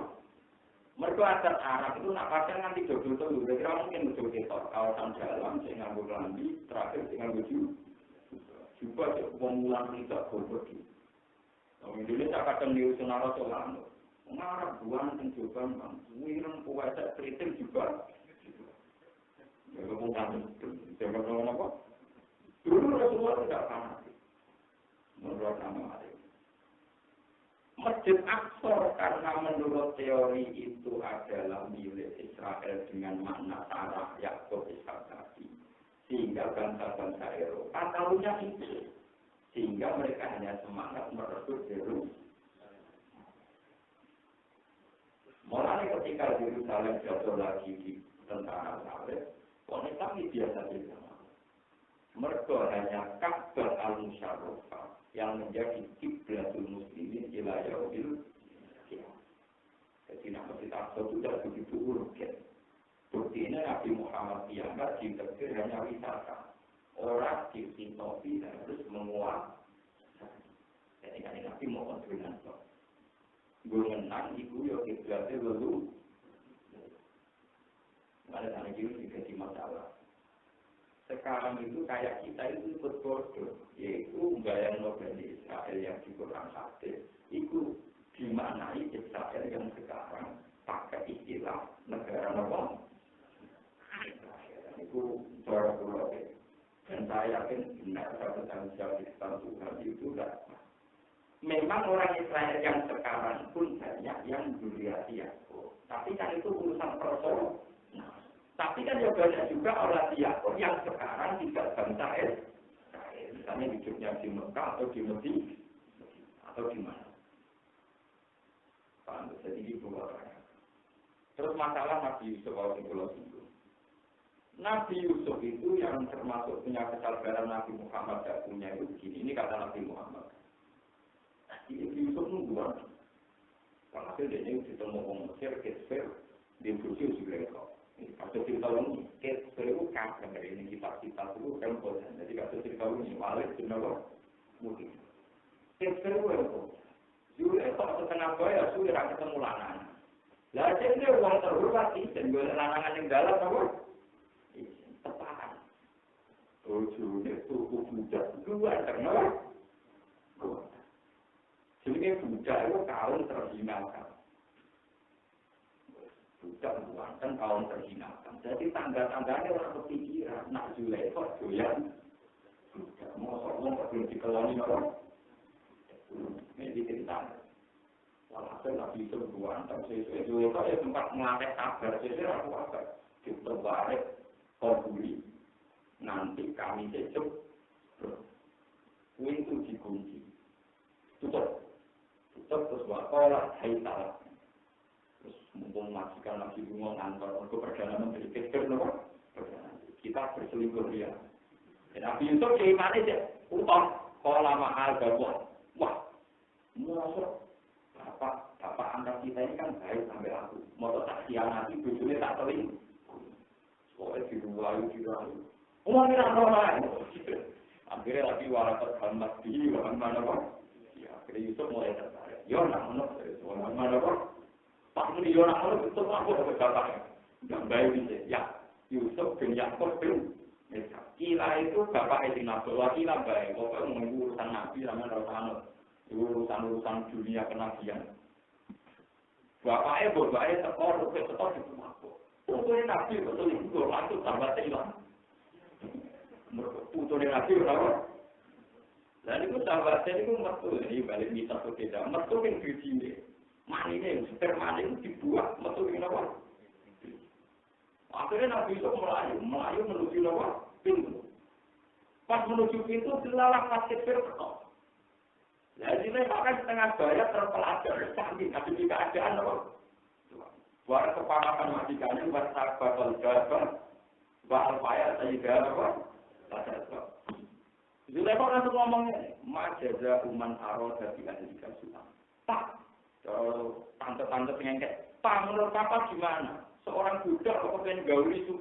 Mereka adat Arab itu nak pakai nanti jodoh dulu, jadi mungkin betul kita kawasan dalam, saya nganggur lambi, terakhir saya nganggur juga pemulang tidak berbagi. Orang Indonesia kadang diusun arah soal, mengarah buang penjualan, wirang puasa kritik juga. Jadi bukan itu, jangan ngomong apa? Dulu Rasulullah tidak fanatik, menurut nama Ali. Masjid Aqsa karena menurut teori itu adalah milik Israel dengan makna tanah Yakub Ishak tadi, sehingga bangsa-bangsa Eropa tahunya itu, sehingga mereka hanya semangat merebut Yerusalem. Mulai ketika Yerusalem jatuh lagi di tentara Saleh, wanita biasa-biasa. Mereka hanya Ka'bah al-Musharrafah yang menjadi kiblatul muslimin ila yaumil qiyamah. Jadi nama kita sudah begitu urgen. Buktinya Nabi Muhammad dianggap ditegur hanya wisata. Orang disinopi harus menguat. Jadi kan Nabi mau kontrolan kok. Gue menang ibu ya kiblatnya lalu. Ada tanda jiwa juga di masalah. Sekarang itu kayak kita itu ikut bodoh, yaitu gaya Nobel Israel yang di Quran hadis, itu dimaknai Israel yang sekarang pakai istilah negara Nobel. Itu cara pulau. Dan saya yakin benar bertanggung jawab di depan Tuhan itu tidak. Memang orang Israel yang sekarang pun banyak yang duriati Yakub, tapi kan itu urusan personal. Tapi kan ya banyak juga orang Yakub yang sekarang tidak bangsa Israel. Misalnya hidupnya di Mekah atau di Mesir atau di mana. Paham? Jadi itu orangnya. Terus masalah Nabi Yusuf itu. Nabi Yusuf itu yang termasuk punya kesabaran Nabi Muhammad tidak punya itu begini. Ini kata Nabi Muhammad. Ini Yusuf nungguan. Karena dia ditemu orang Mesir, Kesfer, di Indonesia juga itu. Kasus cerita ini, seru kan, dari ini kita itu kan jadi kasus cerita ini, walik, kenapa? Mungkin. Kefir itu. Jule kok setengah bayar suwe ra ketemu lanang. Lah dene wong terhormat izin golek lanangan ning dalan apa? Tepat. Jule tuku budak luar terkenal. Jenenge budak itu kaum terhinakan. Budak bukan kaum terhinakan. Jadi tangga-tangganya orang kepikiran. Nak Jule kok doyan. Budak mosok wong belum dikeloni kok. Ini cerita. Walhasil Nabi itu berbuat, sesuai itu saya sempat melatih kabar, sesuai aku apa? Kita balik, kembali, nanti kami cecuk, pintu dikunci, tutup, terus wakola, hai salah, terus mumpung majikan Nabi Bungo ngantor, untuk perdana menteri kecil, kita berselingkuh dia. Nabi Yusuf gimana sih? Utang, kalau lama al-Gabon. Wah, masuk bapak antar kita ini kan baik sampai aku. Mau tak sianati, bujurnya tak teling. Soalnya di ruang. Umumnya orang. Akhirnya lagi warakat Hamad di mana kok? Ya, akhirnya Yusuf mulai tertarik. Yo nak menok, mana kok? Pak Muni yo nak menok itu aku dapat bapaknya. Yang baik ini ya. Yusuf bin Yakub bin Kila itu bapak Edi Nabi, wakilah baik. Pokoknya menunggu urusan Nabi sama Rasulullah. Urusan dunia kenabian. Bapaknya tekor di rumah. Putune Nabi betul itu langsung tambah hilang. Putune Nabi berapa? Dan itu sahabatnya itu metu ini balik bisa atau tidak. Metu yang di sini. Maninya, sperma itu dibuat. Metu yang apa? Akhirnya Nabi itu melayu menuju apa? Pintu. Pas menuju pintu, dilalah kasih berkata. Jadi mereka kan setengah bayar terpelajar. Canggih, tapi di keadaan apa? Buat kepakapan majikannya, buat sahabat al-jabat, buat al-fayat, sehingga apa? Itu mereka langsung ngomongnya, majaza uman aro dari ahli kasuhan. Pak, tante-tante pengengkek, Pak, menurut Papa gimana? Seorang budak apa pengen gauli itu?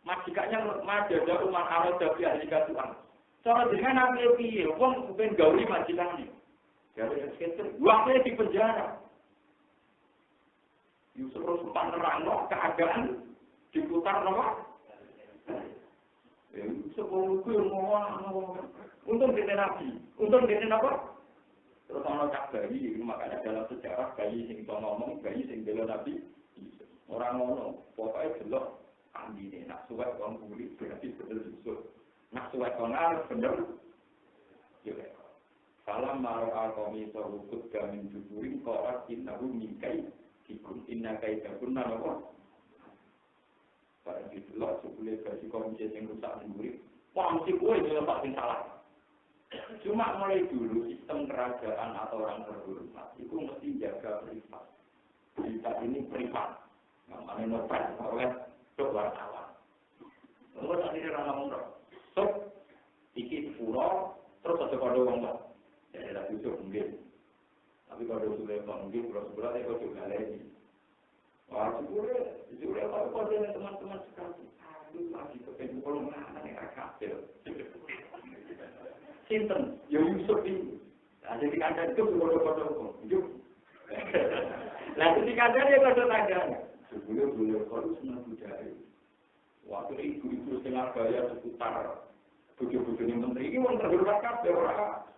Majikannya majaza uman aro dari ahli kasuhan. Cara dengan ambil piye, wong pengen gauli majikannya. Jadi sekitar, waktunya di penjara. Yusuf sempat nerang keadaan diputar nama. Sebelum itu ngomong, untung dia Nabi, untung dia apa? Terus orang tak bayi, makanya dalam sejarah bayi sing ngomong, bayi sing bela Nabi. Orang ngomong, pokoknya jelas andi ini nak suwek orang kulit berarti benar Yusuf, nak suwek orang benar. Juga. Salam maro alkomi sorukut gamin juburin korat inahu mingkai. Ikut inna kaidah pun nama. Pada itulah sebelum versi komisi yang rusak sendiri. Wah mesti gue itu yang paling salah. Cuma mulai dulu sistem kerajaan atau orang terhormat itu mesti jaga privat. Berita ini privat. Namanya novel oleh wartawan. Lalu tadi dia orang ngomong, so iki pulau terus ada kode ngomong. Jadi ada Yusuf mungkin. Tapi kalau sudah mungkin pulau-pulau itu juga lagi. Wah, sudah kalau kode teman-teman sekali. Aduh, lagi kepengen kalau mana nih kakak. Sinten, ya Yusuf ini. Nah, jadi kadang itu kode-kode Yusuf. Nah, ketika ada dia kode-kode. Sebelum kalau senang budaya. Waktu ibu-ibu setengah bayar seputar bujuk-bujuk menteri ini orang terhormat kabeh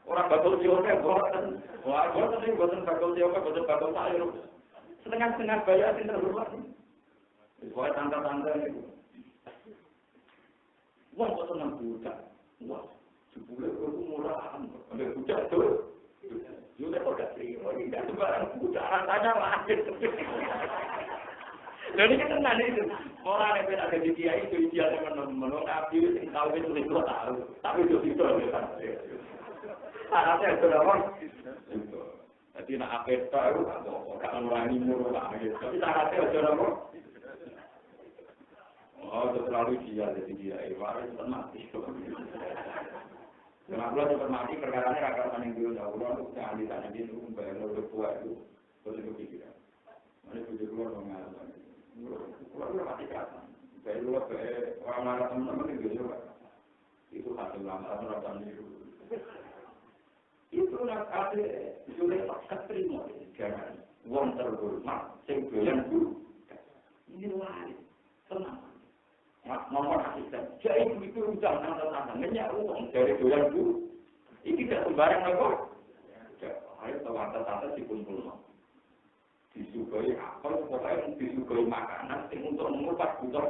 orang bakal siapa boten. Wah, boten iki boten bakal siapa, boten bakal sayur. Setengah-setengah bayar sing terhormat. Wis wae tanda-tanda niku. Wong kok seneng budak. Wah, jebule kudu murahan. Ambek budak tuh. Juga kok gak terima, tidak sembarang budak rasanya lahir. Jadi kita nanti itu orang yang ada di dia itu idealnya menurut Nabi yang tahu itu dua tahun, tapi itu kan. Anaknya sudah apa? Jadi nak apa tahu nggak mengurangi murah lagi. Tapi syaratnya sudah apa? Oh, itu terlalu dia jadi dia. Ibarat itu mati. Kenapa cepat mati? Perkaranya rakyat yang dulu dahulu jangan ditanya gitu, bayar lebih tua itu terus kepikiran. Mana punya keluar mengalami. Kalau mati kata, saya dulu orang marah teman-teman itu juga itu hasil lama rata itu. Itu nak ada boleh tak terima jangan wong terhormat sing doyan guru. Ini lain tenang. Nomor asisten. Jadi itu udah nantang banyak uang dari doyan guru. Ini tidak sembarang apa. Ayo tante-tante dikumpul. Disukai apa? Pokoknya disukai makanan sing untuk mengupas butuh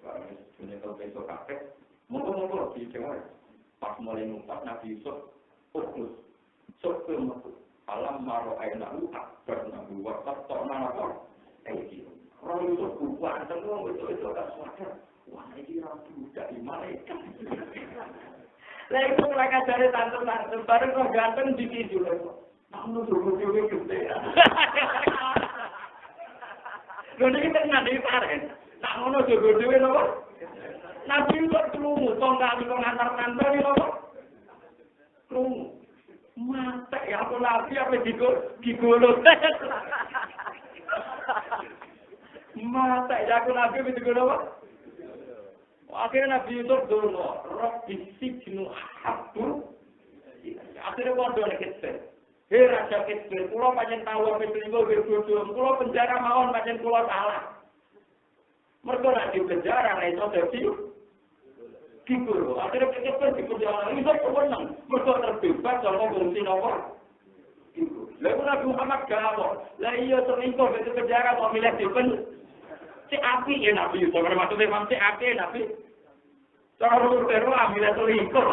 Karena punya tahu besok kakek, mungkin di Jawa. Pas mulai ngupas Nabi Yusuf, fokus, sebelum alam maro ayat akbar nabi wakaf tak mana kau, itu. Kalau Yusuf bukan, tentu itu ada suara. Wah ini rapi dari malaikat. Lah itu mereka cari tante-tante, bareng kau ganteng di situ lagi. Namun dulu gede. Lalu kita nanti karen. Tak ngono jogo dhewe napa? Nabi kok krungu tongkali kok ngantar-ngantar iki napa? Krungu. Mate ya aku nabi apa digolot. Mate ya aku nabi apa digolot apa? Akhirnya Nabi Yusuf dulu, Rabbi sijnu ahabbu. Akhirnya waduh nek kecil. Hei raja kecil, kula pancen tahu apa selingkuh berbodoh, kula penjara mawon pancen kula salah. Mereka nak di penjara, itu jadi kibur. Akhirnya kita di penjara, itu kewenang. Mereka terbebas, kalau fungsi nomor kibur. Lalu Nabi Muhammad galau. Lah iya selingkuh di penjara, mau milih di si api ya Nabi Yusuf. Maksudnya memang si api ya Nabi. Kalau terus milih selingkuh.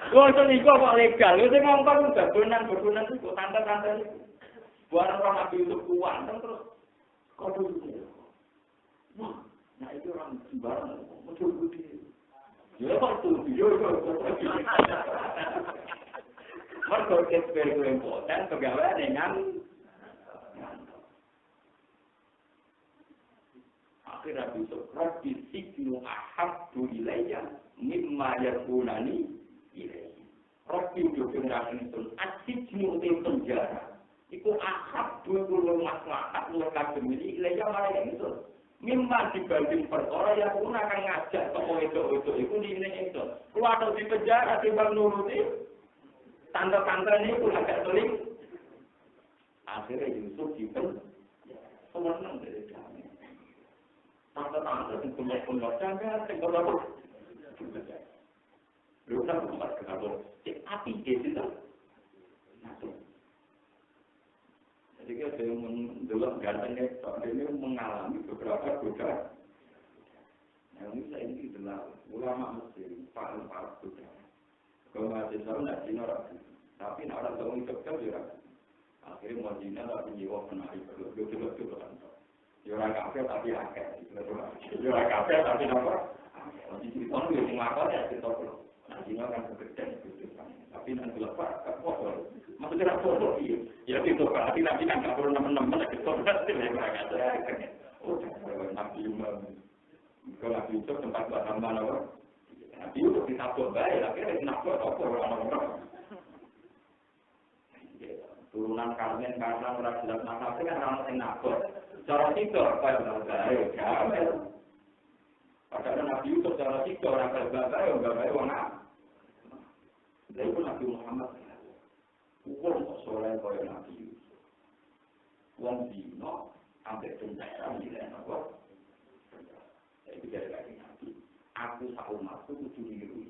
Kalau selingkuh kok legal. Itu ngomong bergunan itu, tante-tante itu. Buat orang Nabi Yusuf kuat, terus kau dulu. Nah itu orang sembarang, betul betul. Ya waktu dia mereka eksperimen poten pegawai dengan akhirnya besok Rabbi sijnu ahabbu ilayya mimma yakunani ilayya. Rabbi itu generasi itu asijnu di penjara. Iku ahabbu itu maslahat luar kademini ilayya malah itu. Mimma dibanding perkara yang pun akan ngajak toko itu di itu. Kalau ada di penjara timbang nuruti tanda-tanda ini pun agak teling. Akhirnya Yusuf dipen semenang dari kami. Tanda-tanda yang punya jangan tinggal apa. Lu nak buat kenapa? Api itu. Jadi dia mendelok gantengnya, dia mengalami beberapa godaan. Yang ini adalah ulama Mesir, paling godaan. Kalau mahasiswa tidak Cina ragu, tapi orang tahu itu juga ragu. Akhirnya mau Cina tapi jiwa penari betul kan. Orang kafir tapi akeh, orang kafir tapi apa? Di Cina pun dia mengaku ya kita perlu. Nah Cina kan berbeda, tapi nanti lepas tak boleh. Maksudnya tak boleh iya. Ya itu berarti nanti kan nggak perlu teman-teman lagi berarti mereka ada. Oh, Nabi Umar. Kalau Nabi itu tempat buat tambah apa? Nabi itu kita coba ya, akhirnya kenapa apa orang-orang. Turunan Karmen karena orang jelas Nabi kan orang yang nakut. Cara tiga apa yang berbahaya? Jamel. Padahal Nabi itu cara tiga orang berbahaya, berbahaya orang. Lalu Nabi Muhammad. Uang soleh kaya Nabi Yusuf. Uang dino, sampai penjara, nilai apa? Saya bicara lagi Nabi. Aku saumatku kudu niru.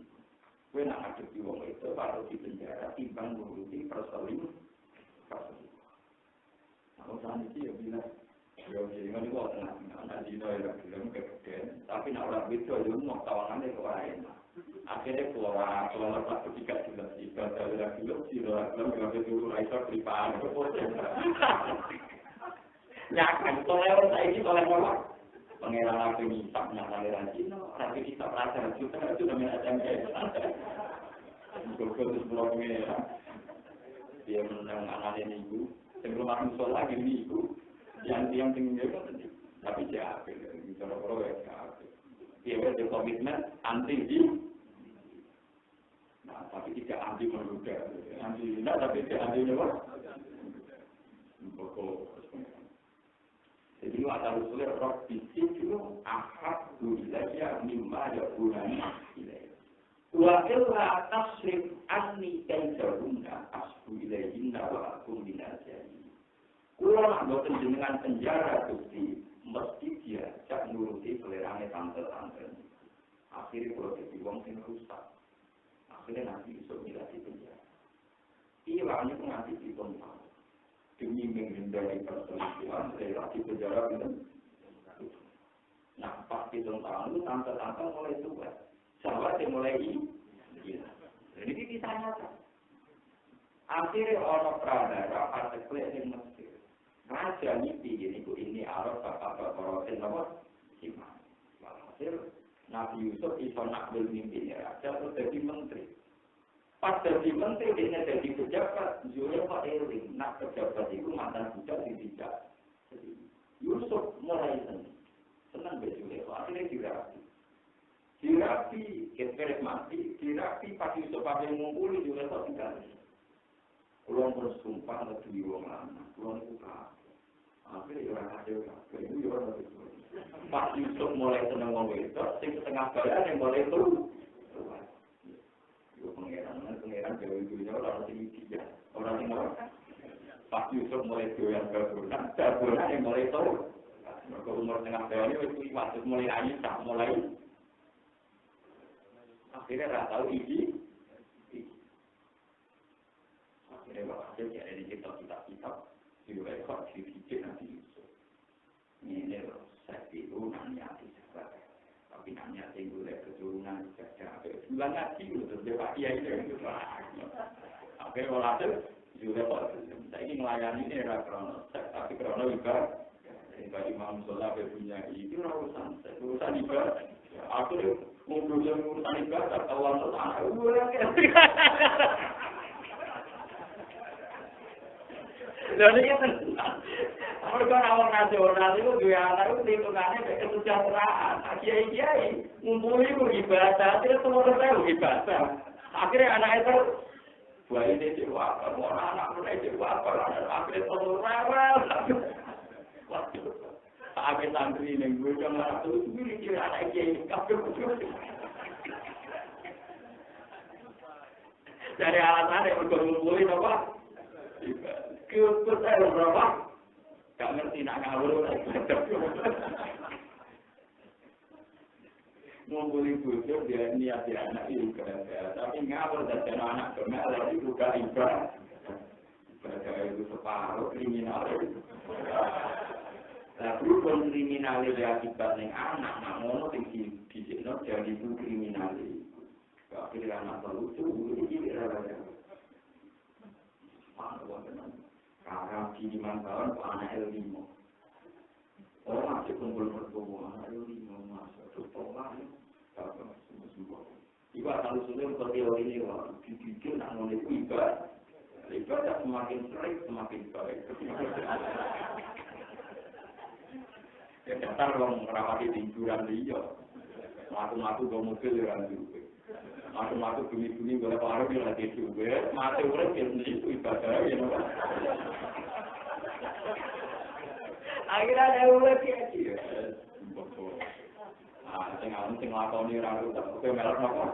Kowe nak ngadepi wong itu baru di penjara timbang nuruti perselingkuhan. Kalau saat itu ya bilang, ya jadi kan itu anak dino ya bilang kegedean. Tapi nak orang itu ya mau tawangannya ke orang enak. Akhirnya keluar pas ketiga jelas ibadah lagi jelas nggak betul raisa pribadi nyakan soalnya saya ini oleh orang pengenalan apa hisap nyalain Cina rapi hisap rasa juga itu namanya SMK terus blognya dia menang analin ibu sebelum aku sholat lagi ibu yang tinggi itu tapi siapa kalau ya siapa dia berkomitmen anti di nah, tapi tidak anti meluda, anti tidak, tapi tidak anti apa? Jadi ada usulnya roh bisik itu ahad ilayya mimma yakunani ilayya. Wa illa tasrif anni kaidahunna asbu ilaihinna wa akum binajari. Kula nak boten jenengan penjara Gusti, mesti diajak nuruti selerane tante-tante. Akhirnya kula dadi wong sing rusak. Akhirnya nanti iso milih penjara. Ilangnya nanti ditonton. Demi menghindari perselingkuhan, relasi penjara itu. Nah, pas ditonton itu tante-tante mulai tua. Sahabat yang mulai gila. Jadi kisah nyata. Akhirnya orang pradara artikel yang Mesir. Raja nyipi ini Arab apa korotin apa? Siman. Hasil Nabi Yusuf iso nak bermimpi raja terus jadi menteri. Pas jadi menteri dia jadi pejabat. Jualnya Pak Erwin. Nak pejabat itu mantan budak tidak. Yusuf mulai senang berjual. Akhirnya dirapi. Dirapi, keperes mati, dirapi pas Yusuf pakai ngumpuli juga tak tinggal. Pulang bersumpah lebih wong lama, pulang buka. Akhirnya orang ada kan, itu orang ada. Pas Yusuf mulai senang ngomong itu, sing setengah badan yang mulai turun. Yo pangeran jauh-jauhnya orang tinggi dia, orang tinggi. Pas Yusuf mulai doyan gaburan yang mulai turun. Mereka umur setengah badan itu waktu mulai nangis, tak mulai. Akhirnya tak tahu isi. Akhirnya waktu dia ada di kitab-kitab direkod di Nabi Yusuf. Ini loh, saya itu nanya di sekolah. Tapi nanya tinggal dari keturunan saja. Bulan ngaji terus dia Pak Kiai itu. Akhirnya walhasil juga saya ingin melayani ini era krono. Tapi krono juga Imam Sholat punya itu urusan ibadah. Aku ngumpul urusan ibadah, Allah Taala. Lalu ya kan, mereka orang nasional itu dua anak itu hitungannya kayak kesejahteraan. Kiai ngumpul itu ibadah, tidak semua orang ibadah. Akhirnya anak itu, buah ini jiwa, anak mulai jiwa, akhirnya telur rewel. Akhirnya santri ini gue cuma tuh ini anak kiai kabel betul. Dari alasan yang berkumpulin apa? Keput saya berapa? Gak ngerti nak ngawur. Ngumpulin bujur dia niat dia anak itu kerja, tapi ngawur dan anak kena lagi buka ibadah. Ibadah itu separuh kriminal. Nah, berhubung kriminalis akibat yang anak, namun tinggi di sini jadi itu kriminalis. Akhirnya anak terlucu, ini kira-kira. Karena di 5 tahun, anak L5. Orang masih kumpul berkumpul, anak L5 masuk. Terus orang, semua. Ibu asal usulnya seperti ini, dibikin anak itu ibadah semakin sering, semakin baik. Ya dasar orang merawati tingguran dia. Matu-matu ke mobil yang juga. Matu-matu bumi-bumi boleh paruh yang lagi juga. Mati orang yang itu ibadah ya. Akhirnya ada ulat ya. Sing lakoni ora kok kowe melok napa.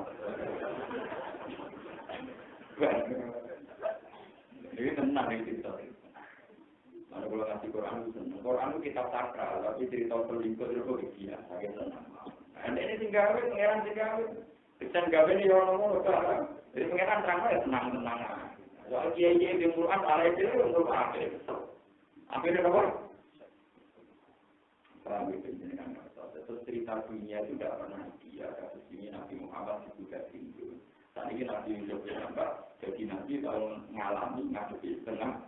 Ini tenang iki cerita. Kalau kalau ngasih Quran itu kitab sakral, tapi cerita selingkuh itu kok biasa, kita tenang. Dan ini tinggal pengeran tinggal, kita gawe ini orang ngomong sekarang. Jadi pengeran terang ya tenang. Soal kiai di Quran ala itu untuk apa? Akhirnya apa? Paham itu jenengan maksud. Terus cerita dunia itu tidak pernah dia. Kasus ini Nabi Muhammad juga tinggal. Saat ini Nabi Yusuf nampak, jadi Nabi kalau ngalami ngadepi setengah.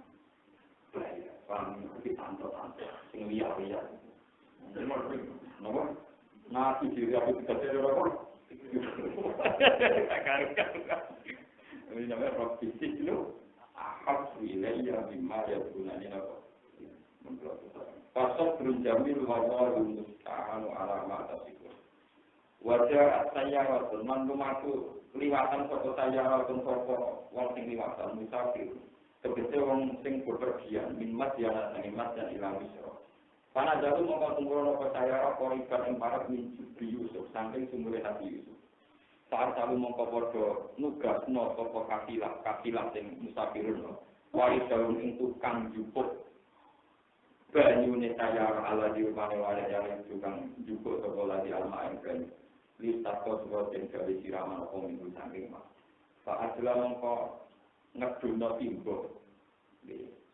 Paham itu tante-tante, sing liar-liar. Kenapa? Nabi diri aku tidak ada apa? Ini namanya roh fisik itu. Ahad wilayah bima ya gunanya apa? Pasal berjamil wawal musta'anu alamat asikur. Wajah saya teman rumahku liwatan foto saya atau foto wong sing liwatan musafir. Sebetulnya orang sing berpergian, minmat yang minmat dan ilang Yusuf. Karena jatuh mengkonsumsi percaya koriban yang para di Yusuf, samping sumber Nabi Yusuf. Saat selalu mengkopodo nugasno sapa kafilah sing musafirun. Wali daun ing tukang jupuk banyune tayar ala diupane wale yang tukang jupuk sapa lagi alma ing banyu. Lisako sapa den gawe siraman apa minggu saking mak. Saat selalu mengko ngedulno timbo.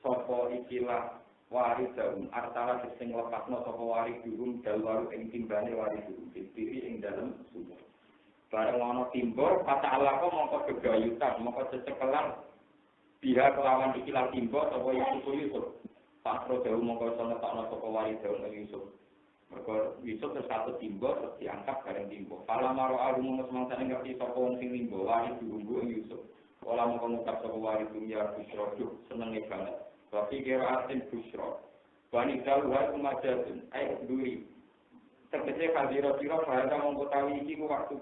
Sapa ikilah wari daun artala sing lepasno sapa wari durung dalwaru ing timbane wari durung diri ing dalem sumur. Bareng ana timbul, kata Allah kok mongko gegayutan, mongko cecekelan biha kelawan ikilah timbul sapa Yusuf. Pak Pro jauh mongko sono takno sapa wari daun Yusuf. Mergo Yusuf terus satu timbul terus diangkat bareng timbul. Kala maro alu mongko semangsane ngerti sapa wong sing timbul wari durung Yusuf. Ola mongko ngucap sapa wari dunya busro senenge banget. Tapi kira asin busro. Wani dalwa kumajatun ayo duri. Tegese kadira-dira bahasa mengkotawi iki ku waktu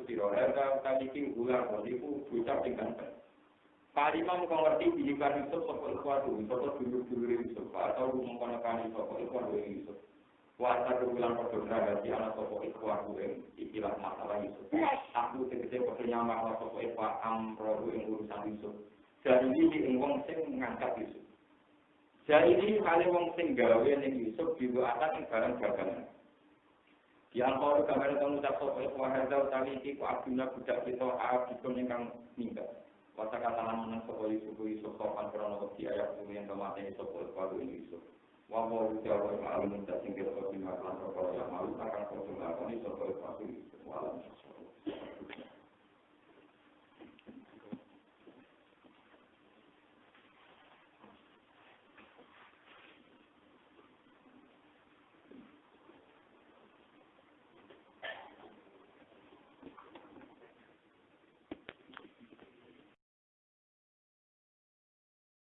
sira. Harga utawi iki ulang iku bocah sing ganteng. Parima mung ngerti dihibar Yusuf sapa kuwatu, sapa dulur-dulur Yusuf, atau mung kono-kani sapa kuwatu Yusuf. Kuwata ulang padha berarti ana sapa kuwatu ikilah masalah Yusuf. Aku tegese padha nyamar sapa Pak Amro ing urusan Yusuf. Jadi iki ing wong sing ngangkat Yusuf. Jadi ini kali wong sing gawe ning Yusuf juga akan ing barang dagangan. Yang kalau kamera kamu tak soal wahada tali iki ku abduna budak kita abdun ingkang minggat. Kata kata lanang sapa Yusuf sopan krono wedi ayat yang kemate sapa kudu Yusuf. Wa wa jawa alim tak sing kira kok dimakan kok ya malu akan kok lakoni sapa kudu Yusuf.